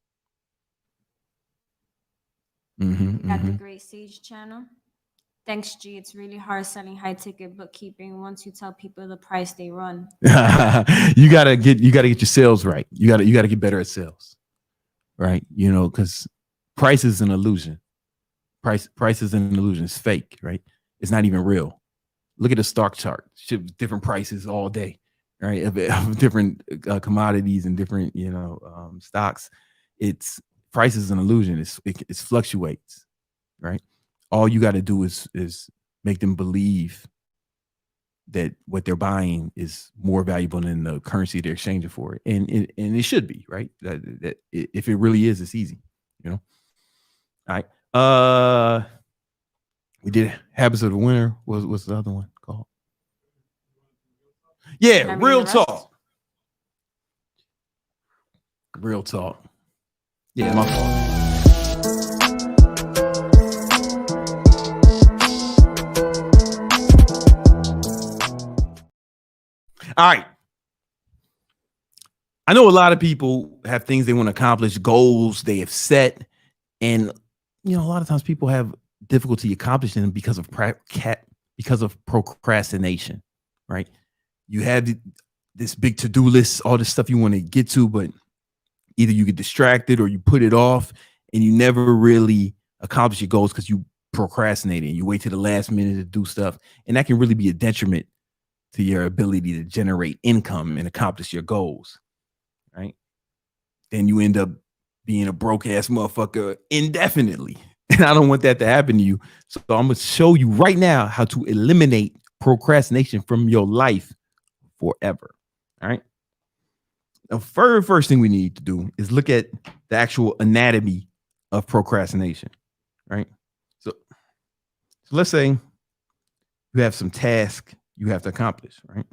Got the Great Sage channel. Thanks, G. It's really hard selling high ticket bookkeeping once you tell people the price they run. you gotta get your sales right. You gotta get better at sales, right? You know, because price is an illusion. Price is an illusion. It's fake, right? It's not even real. Look at the stock chart. Different prices all day, right? Of different commodities and different, stocks. It's price is an illusion. It fluctuates, right? All you got to do is make them believe that what they're buying is more valuable than the currency they're exchanging for it, and it should be, right? That if it really is, it's easy, All right. We did Habits of the Winner. What's the other one called? Yeah, real talk. Real talk. Yeah, my fault. All right. I know a lot of people have things they want to accomplish, goals they have set, and a lot of times people have difficulty accomplishing them because of procrastination, right? You have this big to-do list, all this stuff you want to get to, but either you get distracted or you put it off, and you never really accomplish your goals because you procrastinate and you wait till the last minute to do stuff, and that can really be a detriment to your ability to generate income and accomplish your goals, right? Then you end up being a broke ass motherfucker indefinitely. And I don't want that to happen to you. So I'm going to show you right now how to eliminate procrastination from your life forever. All right. The first thing we need to do is look at the actual anatomy of procrastination. Right. So let's say you have some task you have to accomplish, right?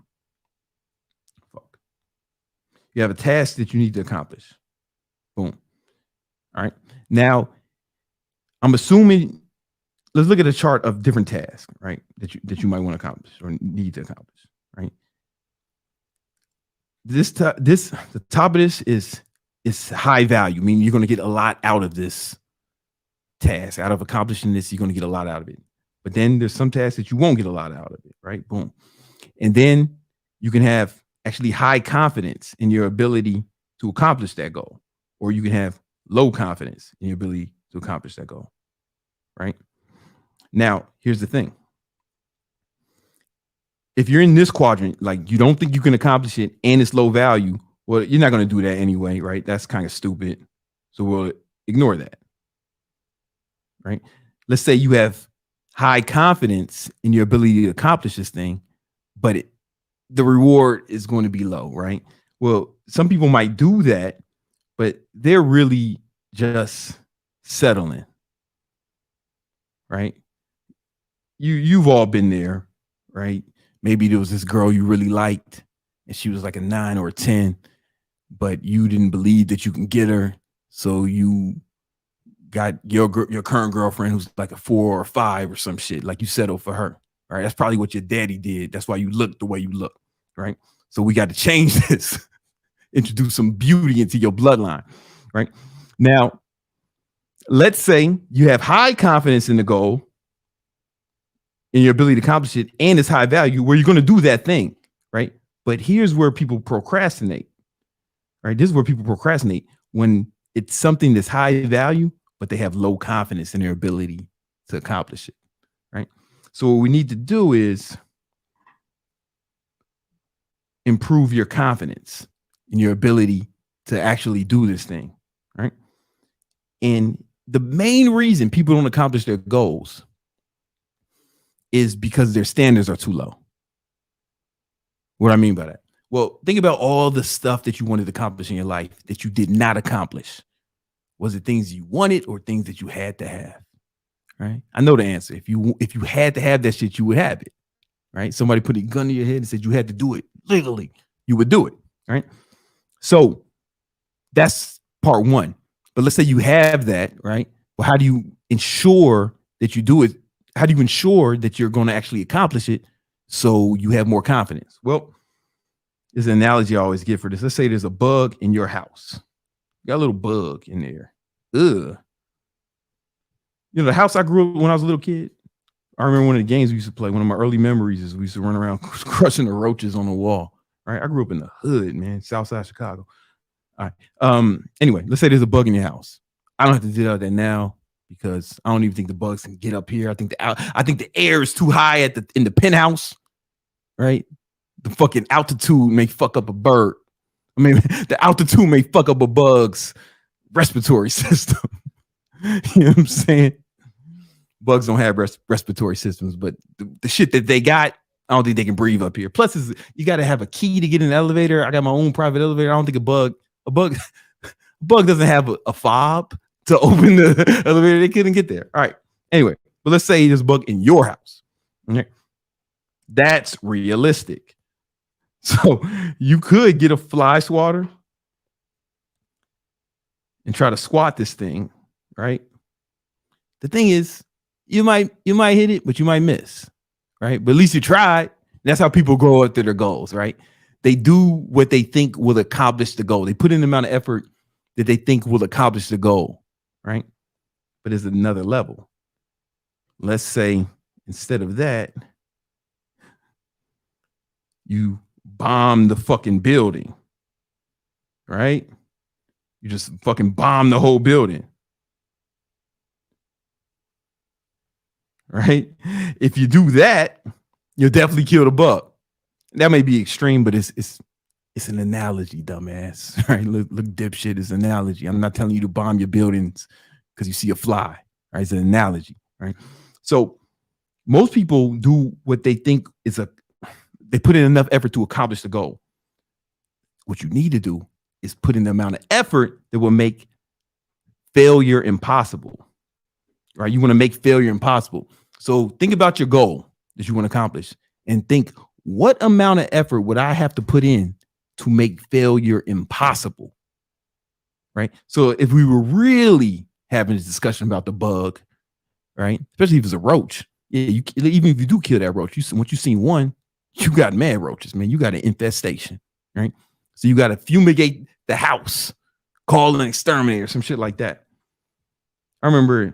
You have a task that you need to accomplish. Boom. All right. Now, I'm assuming, let's look at a chart of different tasks, right? That you might want to accomplish or need to accomplish, right? The top of this is high value, meaning you're going to get a lot out of this task. Out of accomplishing this, you're going to get a lot out of it. But then there's some tasks that you won't get a lot out of it, right? Boom. And then you can have actually high confidence in your ability to accomplish that goal, or you can have low confidence in your ability to accomplish that goal, right? Now, here's the thing. If you're in this quadrant, like you don't think you can accomplish it and it's low value, well, you're not going to do that anyway, right? That's kind of stupid. So we'll ignore that, right? Let's say you have high confidence in your ability to accomplish this thing, but the reward is going to be low, right? Well, some people might do that, but they're really just settling, right? You've all been there, right? Maybe there was this girl you really liked and she was like a 9 or a 10, but you didn't believe that you can get her. So you got your current girlfriend who's like a 4 or a 5 or some shit. Like you settled for her, right? That's probably what your daddy did. That's why you look the way you look, right? So we got to change this, introduce some beauty into your bloodline, right? Now, let's say you have high confidence in the goal, in your ability to accomplish it, and it's high value, where you're going to do that thing, right? But here's where people procrastinate, right? This is where people procrastinate when it's something that's high value, but they have low confidence in their ability to accomplish it, right? So what we need to do is improve your confidence in your ability to actually do this thing, right? And the main reason people don't accomplish their goals is because their standards are too low. What do I mean by that? Well, think about all the stuff that you wanted to accomplish in your life that you did not accomplish. Was it things you wanted or things that you had to have? Right? I know the answer. If you had to have that shit, you would have it. Right? Somebody put a gun to your head and said you had to do it legally, you would do it. Right? So that's part one. But let's say you have that, right? Well, how do you ensure that you do it? How do you ensure that you're going to actually accomplish it so you have more confidence? Well, there's an analogy I always give for this. Let's say there's a bug in your house. You got a little bug in there. Ugh. You know, the house I grew up when I was a little kid, I remember one of the games we used to play. One of my early memories is we used to run around crushing the roaches on the wall. Right? I grew up in the hood, man, South Side Chicago. All right. Anyway, let's say there's a bug in your house. I don't have to deal with that now because I don't even think the bugs can get up here. I think the air is too high in the penthouse. Right? The fucking altitude may fuck up a bird. I mean, the altitude may fuck up a bug's respiratory system. You know what I'm saying? Bugs don't have respiratory systems, but the shit that they got, I don't think they can breathe up here. Plus, you got to have a key to get in the elevator. I got my own private elevator. I don't think a bug doesn't have a fob to open the elevator. They couldn't get there. All right. Anyway, but let's say there's a bug in your house. Okay. That's realistic. So you could get a fly swatter and try to squat this thing, right? The thing is, you might hit it, but you might miss, right? But at least you tried. That's how people grow up to their goals, right? They do what they think will accomplish the goal. They put in the amount of effort that they think will accomplish the goal, right? But there's another level. Let's say instead of that, you bomb the fucking building, right? You just fucking bomb the whole building, right? If you do that, you'll definitely kill the bug. That may be extreme, but it's an analogy, dumbass. Right? Look, dipshit, is an analogy. I'm not telling you to bomb your buildings because you see a fly. Right? It's an analogy, right? So most people do what they think is they put in enough effort to accomplish the goal. What you need to do is put in the amount of effort that will make failure impossible, right? You want to make failure impossible. So think about your goal that you want to accomplish and think, what amount of effort would I have to put in to make failure impossible, right? So if we were really having a discussion about the bug, right? Especially if it's a roach. Yeah, even if you do kill that roach, once you've seen one, you got mad roaches, man. You got an infestation, right? So you got to fumigate the house, call an exterminator, some shit like that. I remember,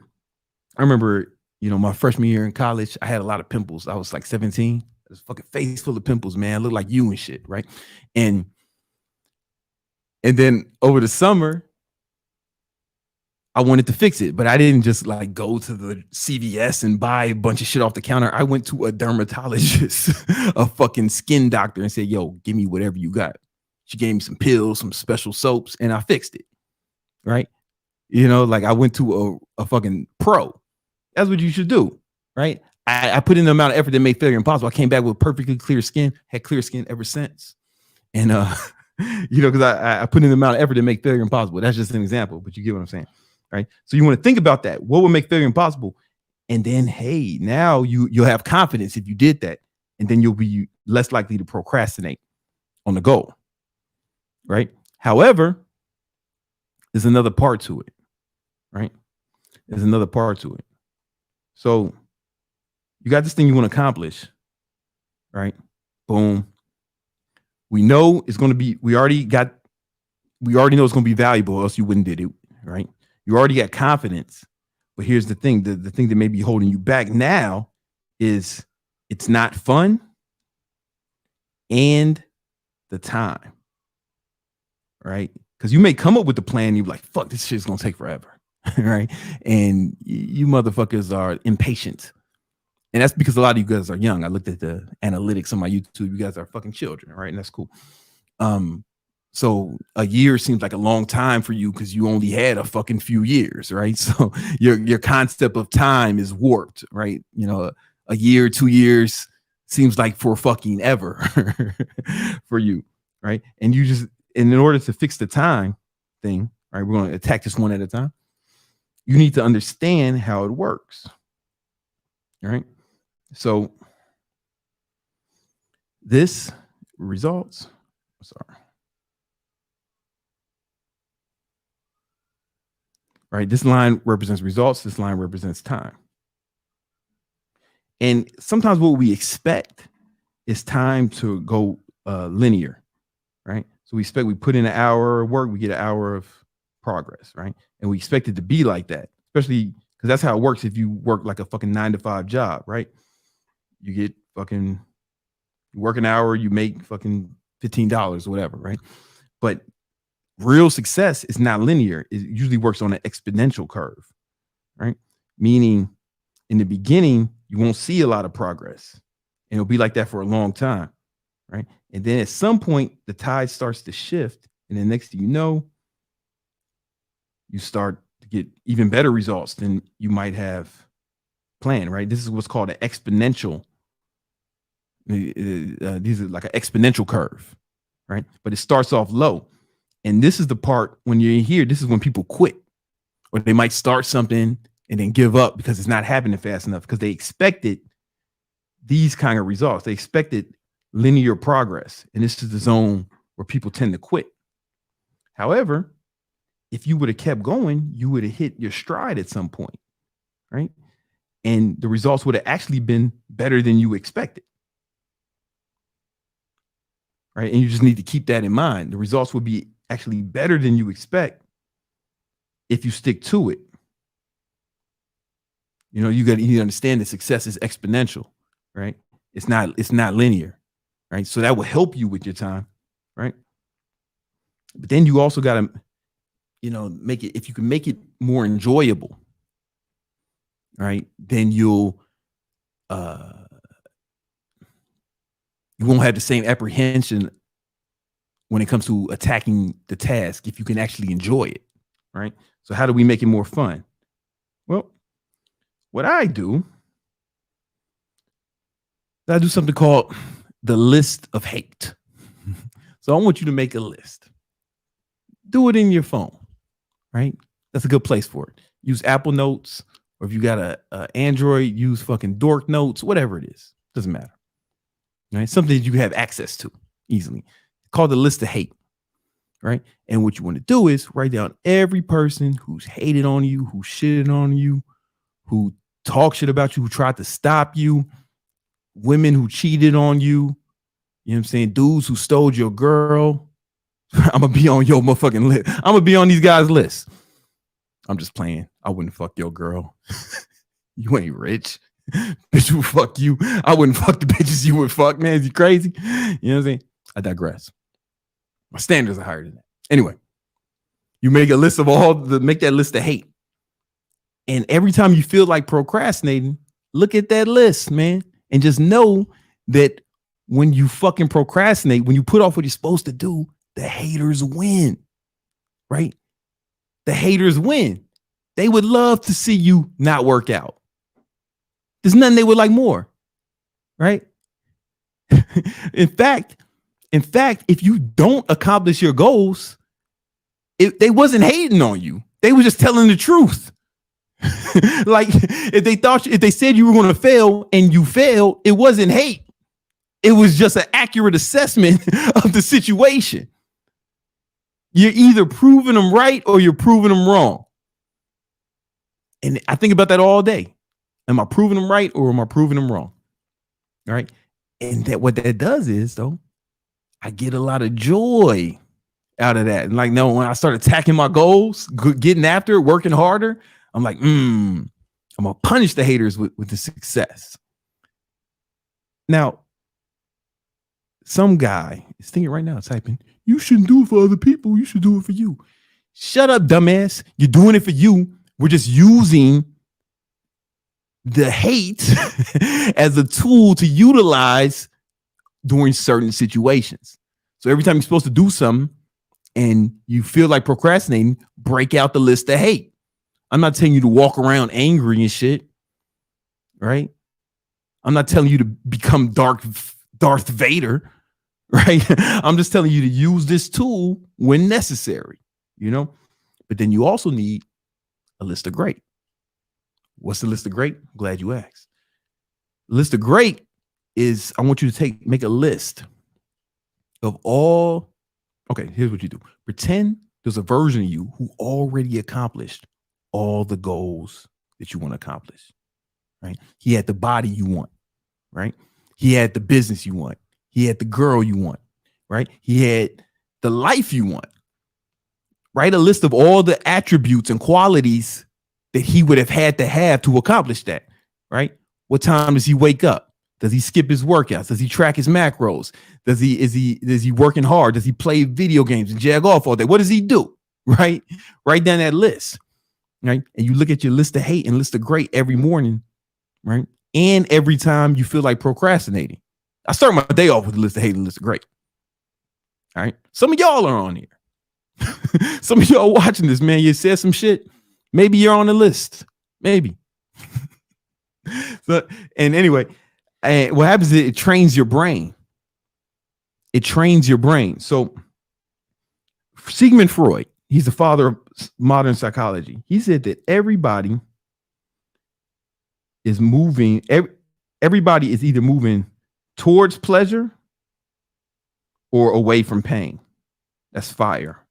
you know, my freshman year in college, I had a lot of pimples. I was like 17. This fucking face full of pimples, man. Looked like you and shit, right? And then over the summer, I wanted to fix it, but I didn't just like go to the CVS and buy a bunch of shit off the counter. I went to a dermatologist, a fucking skin doctor, and said, yo, give me whatever you got. She gave me some pills, some special soaps, and I fixed it. Right? You know, like I went to a fucking pro. That's what you should do. Right? I put in the amount of effort that made failure impossible. I came back with perfectly clear skin, had clear skin ever since. And, you know, because I put in the amount of effort to make failure impossible. That's just an example, but you get what I'm saying. Right. So you want to think about that. What would make failure impossible? And then, hey, now you'll have confidence if you did that. And then you'll be less likely to procrastinate on the goal. Right. However, there's another part to it. Right. There's another part to it. So you got this thing you want to accomplish. Right. Boom. We know it's going to be, we already know it's going to be valuable, or else you wouldn't did it. Right. You already got confidence, but here's the thing. The thing that may be holding you back now is it's not fun and the time. right? Because you may come up with the plan, you're like, fuck, this shit's gonna take forever, right? And you motherfuckers are impatient. And that's because a lot of you guys are young. I looked at the analytics on my YouTube. You guys are fucking children, right? And that's cool. So a year seems like a long time for you because you only had a fucking few years, right? So your concept of time is warped, right? You know, a year, 2 years seems like for fucking ever for you, right? And you just, and in order to fix the time thing, right, we're going to attack this one at a time. You need to understand how it works, right? So this results, sorry. Right, this line represents results. This line represents time. And sometimes what we expect is time to go linear, right? So we expect we put in an hour of work, we get an hour of progress, right? And we expect it to be like that, especially because that's how it works if you work like a fucking 9-to-5 job, right? You get fucking, you work an hour, you make fucking $15 or whatever, right? But real success is not linear. It usually works on an exponential curve, right? Meaning in the beginning, you won't see a lot of progress. And it'll be like that for a long time, right? And then at some point, the tide starts to shift. And then next thing you know, you start to get even better results than you might have planned, right? This is what's called an exponential. These are like an exponential curve, right? But it starts off low. And this is the part when you're here, this is when people quit, or they might start something and then give up because it's not happening fast enough because they expected these kind of results. They expected linear progress. And this is the zone where people tend to quit. However, if you would have kept going, you would have hit your stride at some point, right? And the results would have actually been better than you expected. Right. And you just need to keep that in mind. The results will be actually better than you expect if you stick to it. You know, you need to understand that success is exponential, right? It's not linear, right? So that will help you with your time, right? But then you also got to, you know, make it, if you can make it more enjoyable, right? Then you won't have the same apprehension when it comes to attacking the task if you can actually enjoy it, right? So how do we make it more fun? Well, what I do something called the list of hate. So I want you to make a list. Do it in your phone, right? That's a good place for it. Use Apple Notes, or if you got a Android, use fucking Dork Notes, whatever it is. Doesn't matter. Right? Something that you have access to easily. Called the list of hate, right? And what you want to do is write down every person who's hated on you, who shitted on you, who talked shit about you, who tried to stop you, women who cheated on you, you know what I'm saying? Dudes who stole your girl. I'm going to be on your motherfucking list. I'm going to be on these guys' list. I'm just playing. I wouldn't fuck your girl. You ain't rich. Bitch will fuck you. I wouldn't fuck the bitches you would fuck, man. Is you crazy? You know what I'm saying? I digress. My standards are higher than that. Anyway, you make a list of make that list of hate. And every time you feel like procrastinating, look at that list, man. And just know that when you fucking procrastinate, when you put off what you're supposed to do, the haters win, right? The haters win. They would love to see you not work out. There's nothing they would like more, right? In fact, if you don't accomplish your goals, they wasn't hating on you. They were just telling the truth. Like if they said you were going to fail and you failed, it wasn't hate. It was just an accurate assessment of the situation. You're either proving them right or you're proving them wrong. And I think about that all day. Am I proving them right or am I proving them wrong? All right. And that what that does is, though, I get a lot of joy out of that. And like, no, when I start attacking my goals, getting after it, working harder, I'm like, I'm going to punish the haters with the success. Now, some guy is thinking right now, typing, you shouldn't do it for other people. You should do it for you. Shut up, dumbass. You're doing it for you. We're just using the hate as a tool to utilize during certain situations. So every time you're supposed to do something and you feel like procrastinating, break out the list of hate. I'm not telling you to walk around angry and shit, right? I'm not telling you to become Darth Vader, right? I'm just telling you to use this tool when necessary, you know? But then you also need a list of great. What's the list of great? I'm glad you asked. List of great is, I want you to make a list of all. Okay, here's what you do. Pretend there's a version of you who already accomplished all the goals that you want to accomplish, right? He had the body you want, right? He had the business you want. He had the girl you want, right? He had the life you want. Write a list of all the attributes and qualities that he would have had to accomplish that, right? What time does he wake up? Does he skip his workouts? Does he track his macros? Is he working hard? Does he play video games and jag off all day? What does he do? Right? Write down that list, right? And you look at your list of hate and list of great every morning, right? And every time you feel like procrastinating. I start my day off with a list of hate and a list of great. All right. Some of y'all are on here. Some of y'all watching this, man. You said some shit. Maybe you're on the list. Maybe. So, and anyway, what happens is it trains your brain. It trains your brain. So Sigmund Freud, he's the father of modern psychology. He said that everybody is moving. Everybody is either moving towards pleasure or away from pain. That's fire.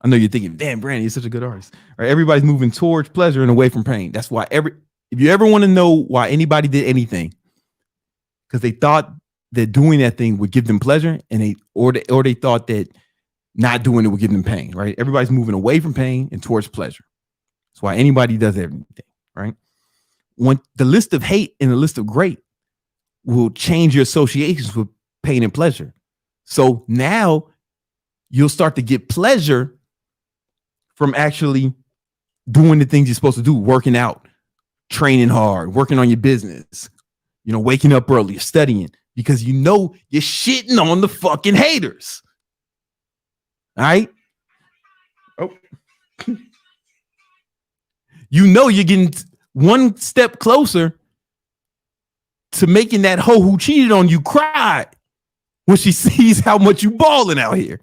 I know you're thinking, damn, Brandon, you're such a good artist. Right? Everybody's moving towards pleasure and away from pain. That's why if you ever want to know why anybody did anything, because they thought that doing that thing would give them pleasure, and they thought that not doing it would give them pain. Right? Everybody's moving away from pain and towards pleasure. That's why anybody does everything. Right? When the list of hate and the list of great will change your associations with pain and pleasure. So now you'll start to get pleasure from actually doing the things you're supposed to do, working out, training hard, working on your business, waking up early, studying, because you're shitting on the fucking haters. All right. Oh, you're getting one step closer to making that hoe who cheated on you cry when she sees how much you balling out here.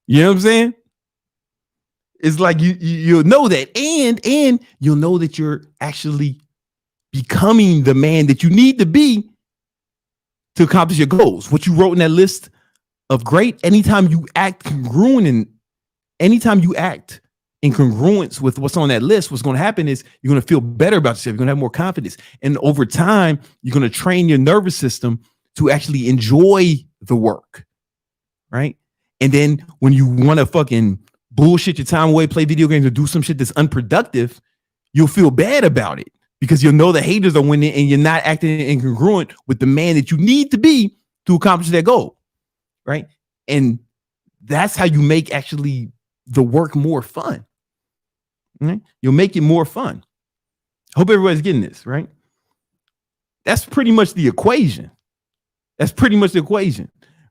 You know what I'm saying? It's like you'll know that, and you'll know that you're actually becoming the man that you need to be to accomplish your goals. What you wrote in that list of great, anytime you act congruent and anytime you act in congruence with what's on that list, what's going to happen is you're going to feel better about yourself. You're going to have more confidence. And over time, you're going to train your nervous system to actually enjoy the work. Right. And then when you want to fucking bullshit your time away, play video games, or do some shit that's unproductive, you'll feel bad about it because you'll know the haters are winning and you're not acting incongruent with the man that you need to be to accomplish that goal. Right. And that's how you make actually the work more fun. Right? You'll make it more fun. I hope everybody's getting this, right? That's pretty much the equation.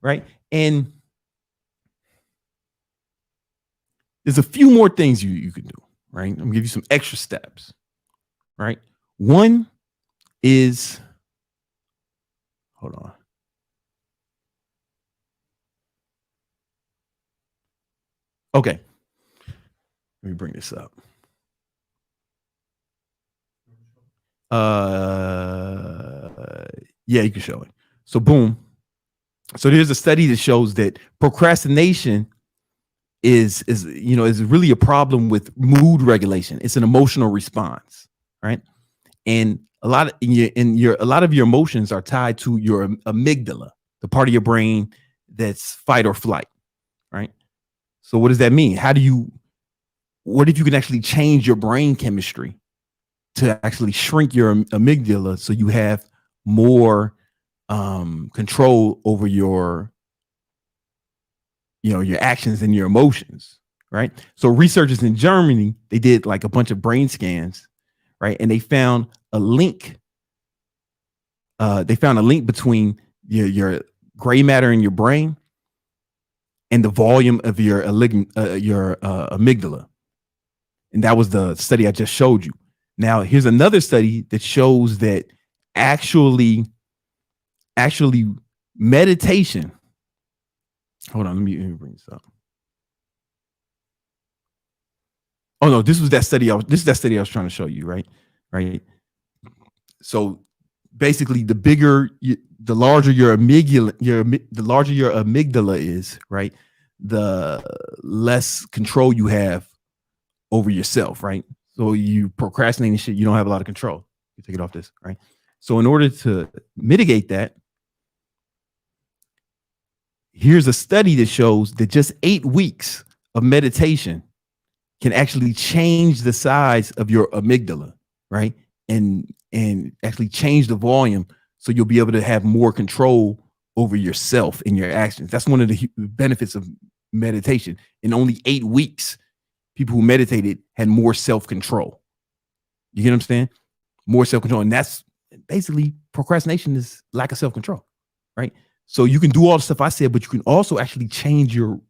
Right? And there's a few more things you can do, right? I'm gonna give you some extra steps, right? One is, hold on. Okay. Let me bring this up. Yeah, you can show it. So boom. So there's a study that shows that procrastination is really a problem with mood regulation. It's an emotional response, right? And a lot of your emotions are tied to your amygdala, the part of your brain that's fight or flight, right? So what does that mean? What if you can actually change your brain chemistry to actually shrink your amygdala so you have more control over your your actions and your emotions, right? So researchers in Germany, they did like a bunch of brain scans, right? And they found a link. They found a link between your gray matter in your brain and the volume of your amygdala. And that was the study I just showed you. Now, here's another study that shows that actually meditation. Hold on, let me bring this up. Oh no, this is that study I was trying to show you, right? Right. So basically, the larger your amygdala, the larger your amygdala is, right? The less control you have over yourself, right? So you procrastinate and shit, you don't have a lot of control. You take it off this, right? So in order to mitigate that, here's a study that shows that just 8 weeks of meditation can actually change the size of your amygdala, right? And actually change the volume so you'll be able to have more control over yourself and your actions. That's one of the benefits of meditation. In only 8 weeks, people who meditated had more self-control. You get what I'm saying? More self-control. And that's basically procrastination is lack of self-control, right? So you can do all the stuff I said, but you can also actually change your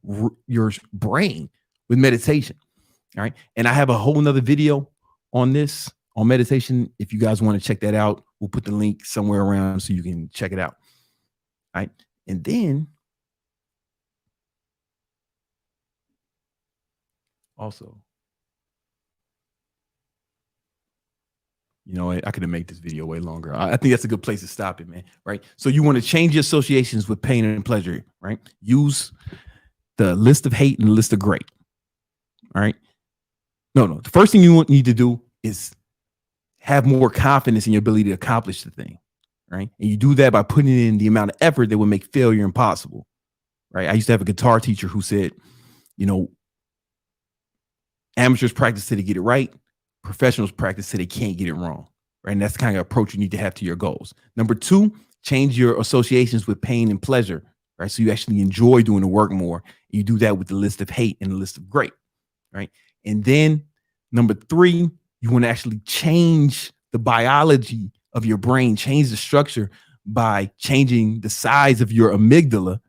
brain with meditation. All right. And I have a whole nother video on this, on meditation. If you guys want to check that out, we'll put the link somewhere around so you can check it out. All right. And then also, I could have made this video way longer. I think that's a good place to stop it, man. Right. So you want to change your associations with pain and pleasure, right? Use the list of hate and the list of great. All right. No. The first thing you need to do is have more confidence in your ability to accomplish the thing. Right. And you do that by putting in the amount of effort that would make failure impossible. Right. I used to have a guitar teacher who said, amateurs practice till they get it right. Professionals practice till they can't get it wrong. Right. And that's the kind of approach you need to have to your goals. Number 2, change your associations with pain and pleasure. Right. So you actually enjoy doing the work more. You do that with the list of hate and the list of great. Right. And then number 3, you want to actually change the biology of your brain, change the structure by changing the size of your amygdala.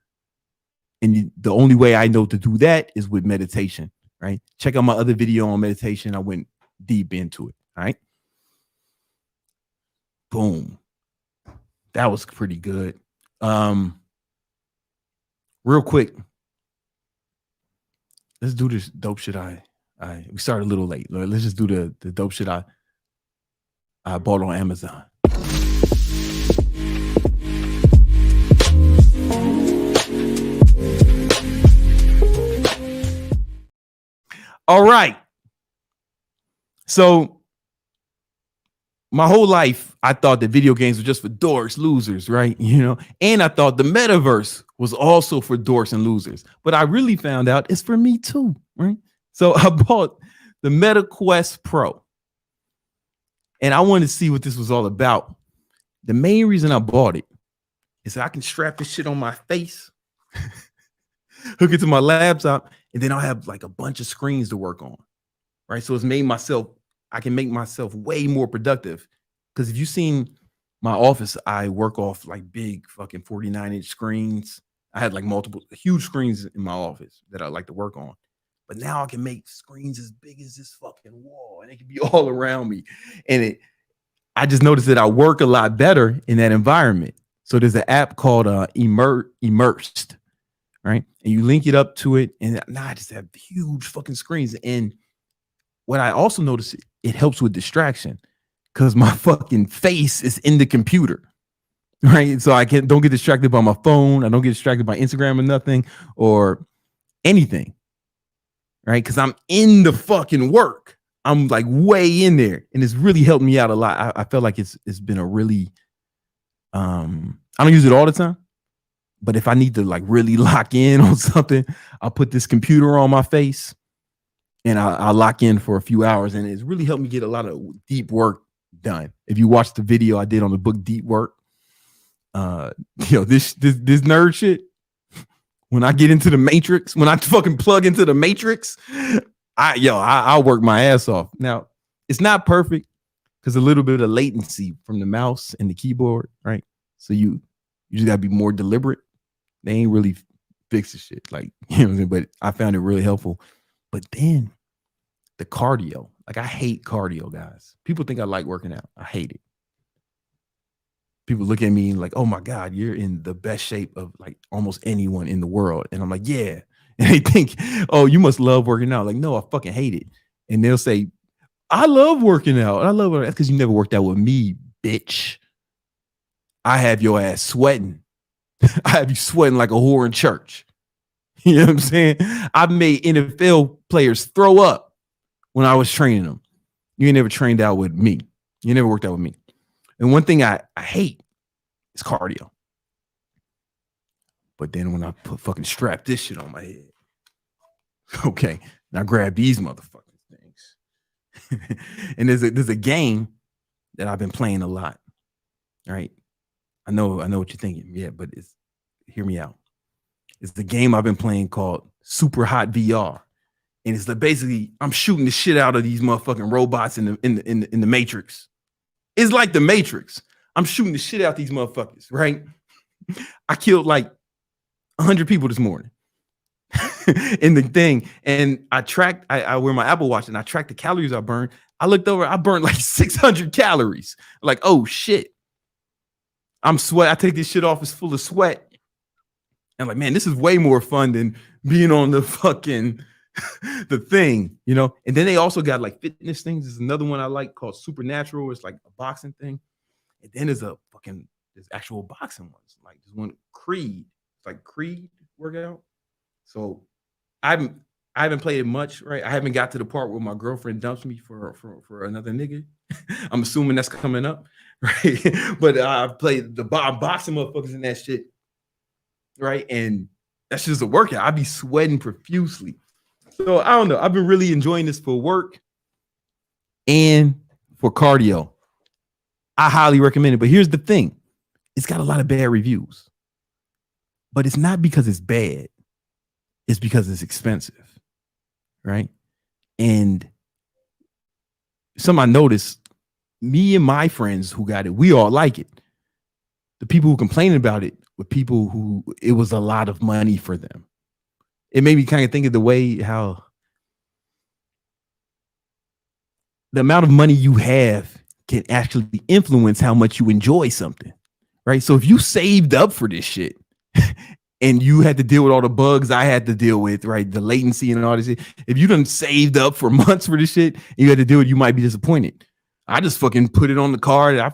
And the only way I know to do that is with meditation. Right. Check out my other video on meditation. I went deep into it. All right. Boom. That was pretty good. Real quick. Let's do this dope shit. We started a little late. Let's just do the dope shit I bought on Amazon. All right. So my whole life, I thought that video games were just for dorks, losers, right? And I thought the metaverse was also for dorks and losers. But I really found out it's for me too, right? So I bought the Meta Quest Pro. And I wanted to see what this was all about. The main reason I bought it is I can strap this shit on my face, hook it to my laptop, and then I'll have like a bunch of screens to work on. Right. So I can make myself way more productive. Because if you've seen my office, I work off like big fucking 49-inch screens. I had like multiple huge screens in my office that I like to work on. But now I can make screens as big as this fucking wall and it can be all around me. And I just noticed that I work a lot better in that environment. So there's an app called Immersed, right? And you link it up to it. And now I just have huge fucking screens. And what I also noticed, it helps with distraction because my fucking face is in the computer, right? So I don't get distracted by my phone. I don't get distracted by Instagram or nothing or anything, right? Because I'm in the fucking work. I'm like way in there, and it's really helped me out a lot. I felt like it's been a really, I don't use it all the time, but if I need to like really lock in on something, I'll put this computer on my face and I'll lock in for a few hours, and it's really helped me get a lot of deep work done. If you watch the video I did on the book Deep Work, this nerd shit, when I get into the matrix, when I fucking plug into the matrix, I'll work my ass off. Now, it's not perfect because a little bit of latency from the mouse and the keyboard, right? So you just gotta be more deliberate. They ain't really fix the shit, like, you know what I'm saying? But I found it really helpful. But then the cardio, like, I hate cardio, guys. People think I like working out. I hate it. People look at me like, oh my God, you're in the best shape of like almost anyone in the world. And I'm like, yeah. And they think, oh, you must love working out. Like, no, I fucking hate it. And they'll say, I love working out. I love it. That's because you never worked out with me, bitch. I have your ass sweating. I have you sweating like a whore in church. You know what I'm saying? I've made NFL players throw up when I was training them. You ain't never trained out with me. You never worked out with me. And one thing I hate is cardio. But then when I fucking strap this shit on my head, okay, now grab these motherfucking things. And there's a game that I've been playing a lot. All right. I know what you're thinking. Yeah, but hear me out. It's the game I've been playing called Super Hot VR. And it's like basically I'm shooting the shit out of these motherfucking robots in the Matrix. It's like the Matrix. I'm shooting the shit out these motherfuckers, right? I killed like 100 people this morning in the thing. And I wear my Apple Watch and I track the calories I burned. I looked over, I burned like 600 calories. Like, oh shit. I'm sweat. I take this shit off. It's full of sweat. And I'm like, man, this is way more fun than being on the fucking the thing, you know. And then they also got like fitness things. There's another one I like called Supernatural. It's like a boxing thing. And then there's actual boxing ones. Like there's one Creed. It's like Creed workout. So I haven't played it much, right? I haven't got to the part where my girlfriend dumps me for another nigga. I'm assuming that's coming up, right? But I've played the boxing motherfuckers in that shit, right? And that's just a workout. I be sweating profusely. So I don't know. I've been really enjoying this for work and for cardio. I highly recommend it. But here's the thing. It's got a lot of bad reviews. But it's not because it's bad. It's because it's expensive. Right? And I noticed, me and my friends who got it, we all like it. The people who complain about it were people who it was a lot of money for them. It made me kind of think of the way how the amount of money you have can actually influence how much you enjoy something, right? So if you saved up for this shit and you had to deal with all the bugs I had to deal with, right? The latency and all this shit. If you done saved up for months for this shit and you had to deal with it, you might be disappointed. I just fucking put it on the card. I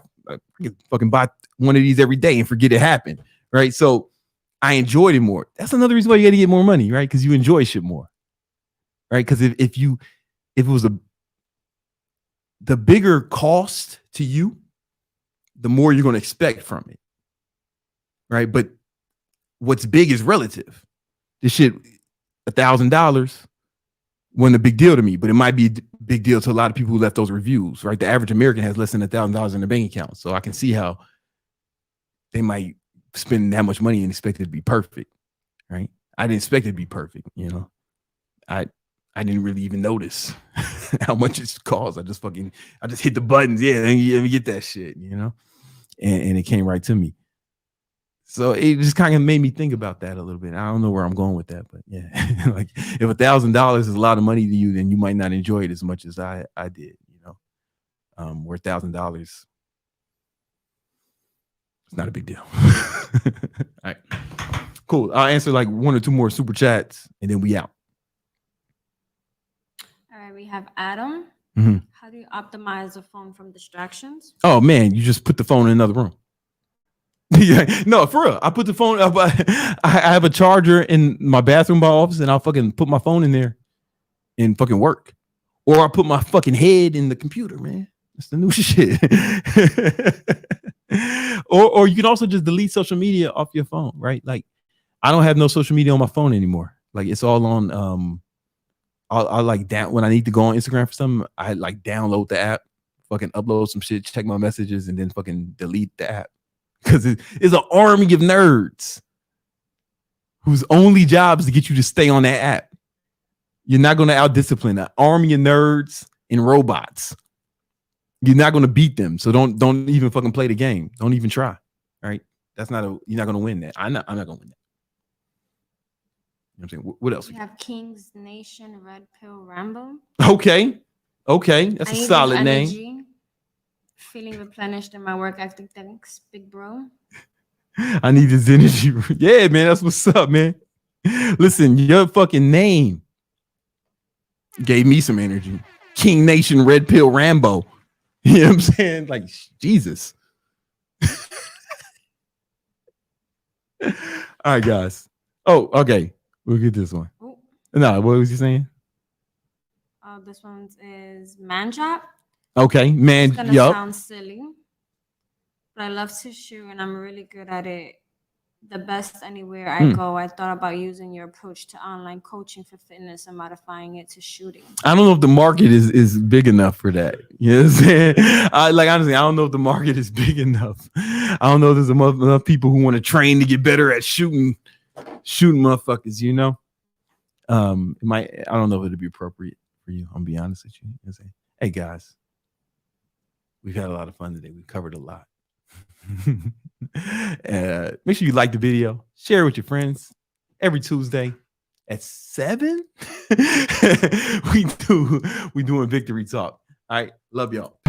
fucking buy one of these every day and forget it happened, right? So I enjoyed it more. That's another reason why you got to get more money, right? Because you enjoy shit more, right? Because if it was the bigger cost to you, the more you're going to expect from it, right? But what's big is relative. This shit, $1,000 wasn't a big deal to me, but it might be a big deal to a lot of people who left those reviews, right? The average American has less than $1,000 in their bank account, so I can see how they might spend that much money and expect it to be perfect, right? I didn't expect it to be perfect, you know. I didn't really even notice how much it costs. I just hit the buttons, yeah, let me get that shit, you know, and it came right to me. So it just kind of made me think about that a little bit. I don't know where I'm going with that, but yeah, like if $1,000 is a lot of money to you, then you might not enjoy it as much as I did, you know. Where $1,000, it's not a big deal. All right, cool. I'll answer like one or two more super chats, and then we out. All right, we have Adam. Mm-hmm. How do you optimize the phone from distractions? Oh man, you just put the phone in another room. Yeah, no, for real. I put the phone up. I have a charger in my bathroom by office, and I'll fucking put my phone in there and fucking work. Or I put my fucking head in the computer, man. That's the new shit. Or you can also just delete social media off your phone, right? Like I don't have no social media on my phone anymore. Like it's all on I'll like down when I need to go on Instagram for something, I like download the app, fucking upload some shit, check my messages, and then fucking delete the app. Because it's an army of nerds whose only job is to get you to stay on that app. You're not going to out-discipline an army of nerds and robots. You're not going to beat them. So don't even fucking play the game. Don't even try. All right. You're not going to win that. I'm not going to win that. You know what I'm saying? What else? We have King's Nation Red Pill Rambo. Okay. That's I a need solid this name. energy. Feeling replenished in my work ethic. Thanks, big bro. I need this energy. Yeah, man. That's what's up, man. Listen, your fucking name gave me some energy. King Nation Red Pill Rambo. You know what I'm saying? Like, Jesus. All right, guys. Oh, okay. We'll get this one. Ooh. No, what was you saying? This one is Man Chop. Okay, man. It's gonna sound silly, but I love to shoot and I'm really good at it. The best anywhere I go. I thought about using your approach to online coaching for fitness and modifying it to shooting. I don't know if the market is big enough for that. You know what I'm saying? Honestly, I don't know if the market is big enough. I don't know if there's enough people who want to train to get better at shooting motherfuckers, you know? I don't know if it'd be appropriate for you. I'm gonna be honest with you. You know, say, hey guys, we've had a lot of fun today. We've covered a lot. Make sure you like the video, share it with your friends. Every Tuesday at 7 we doing Victory Talk. All right, love y'all.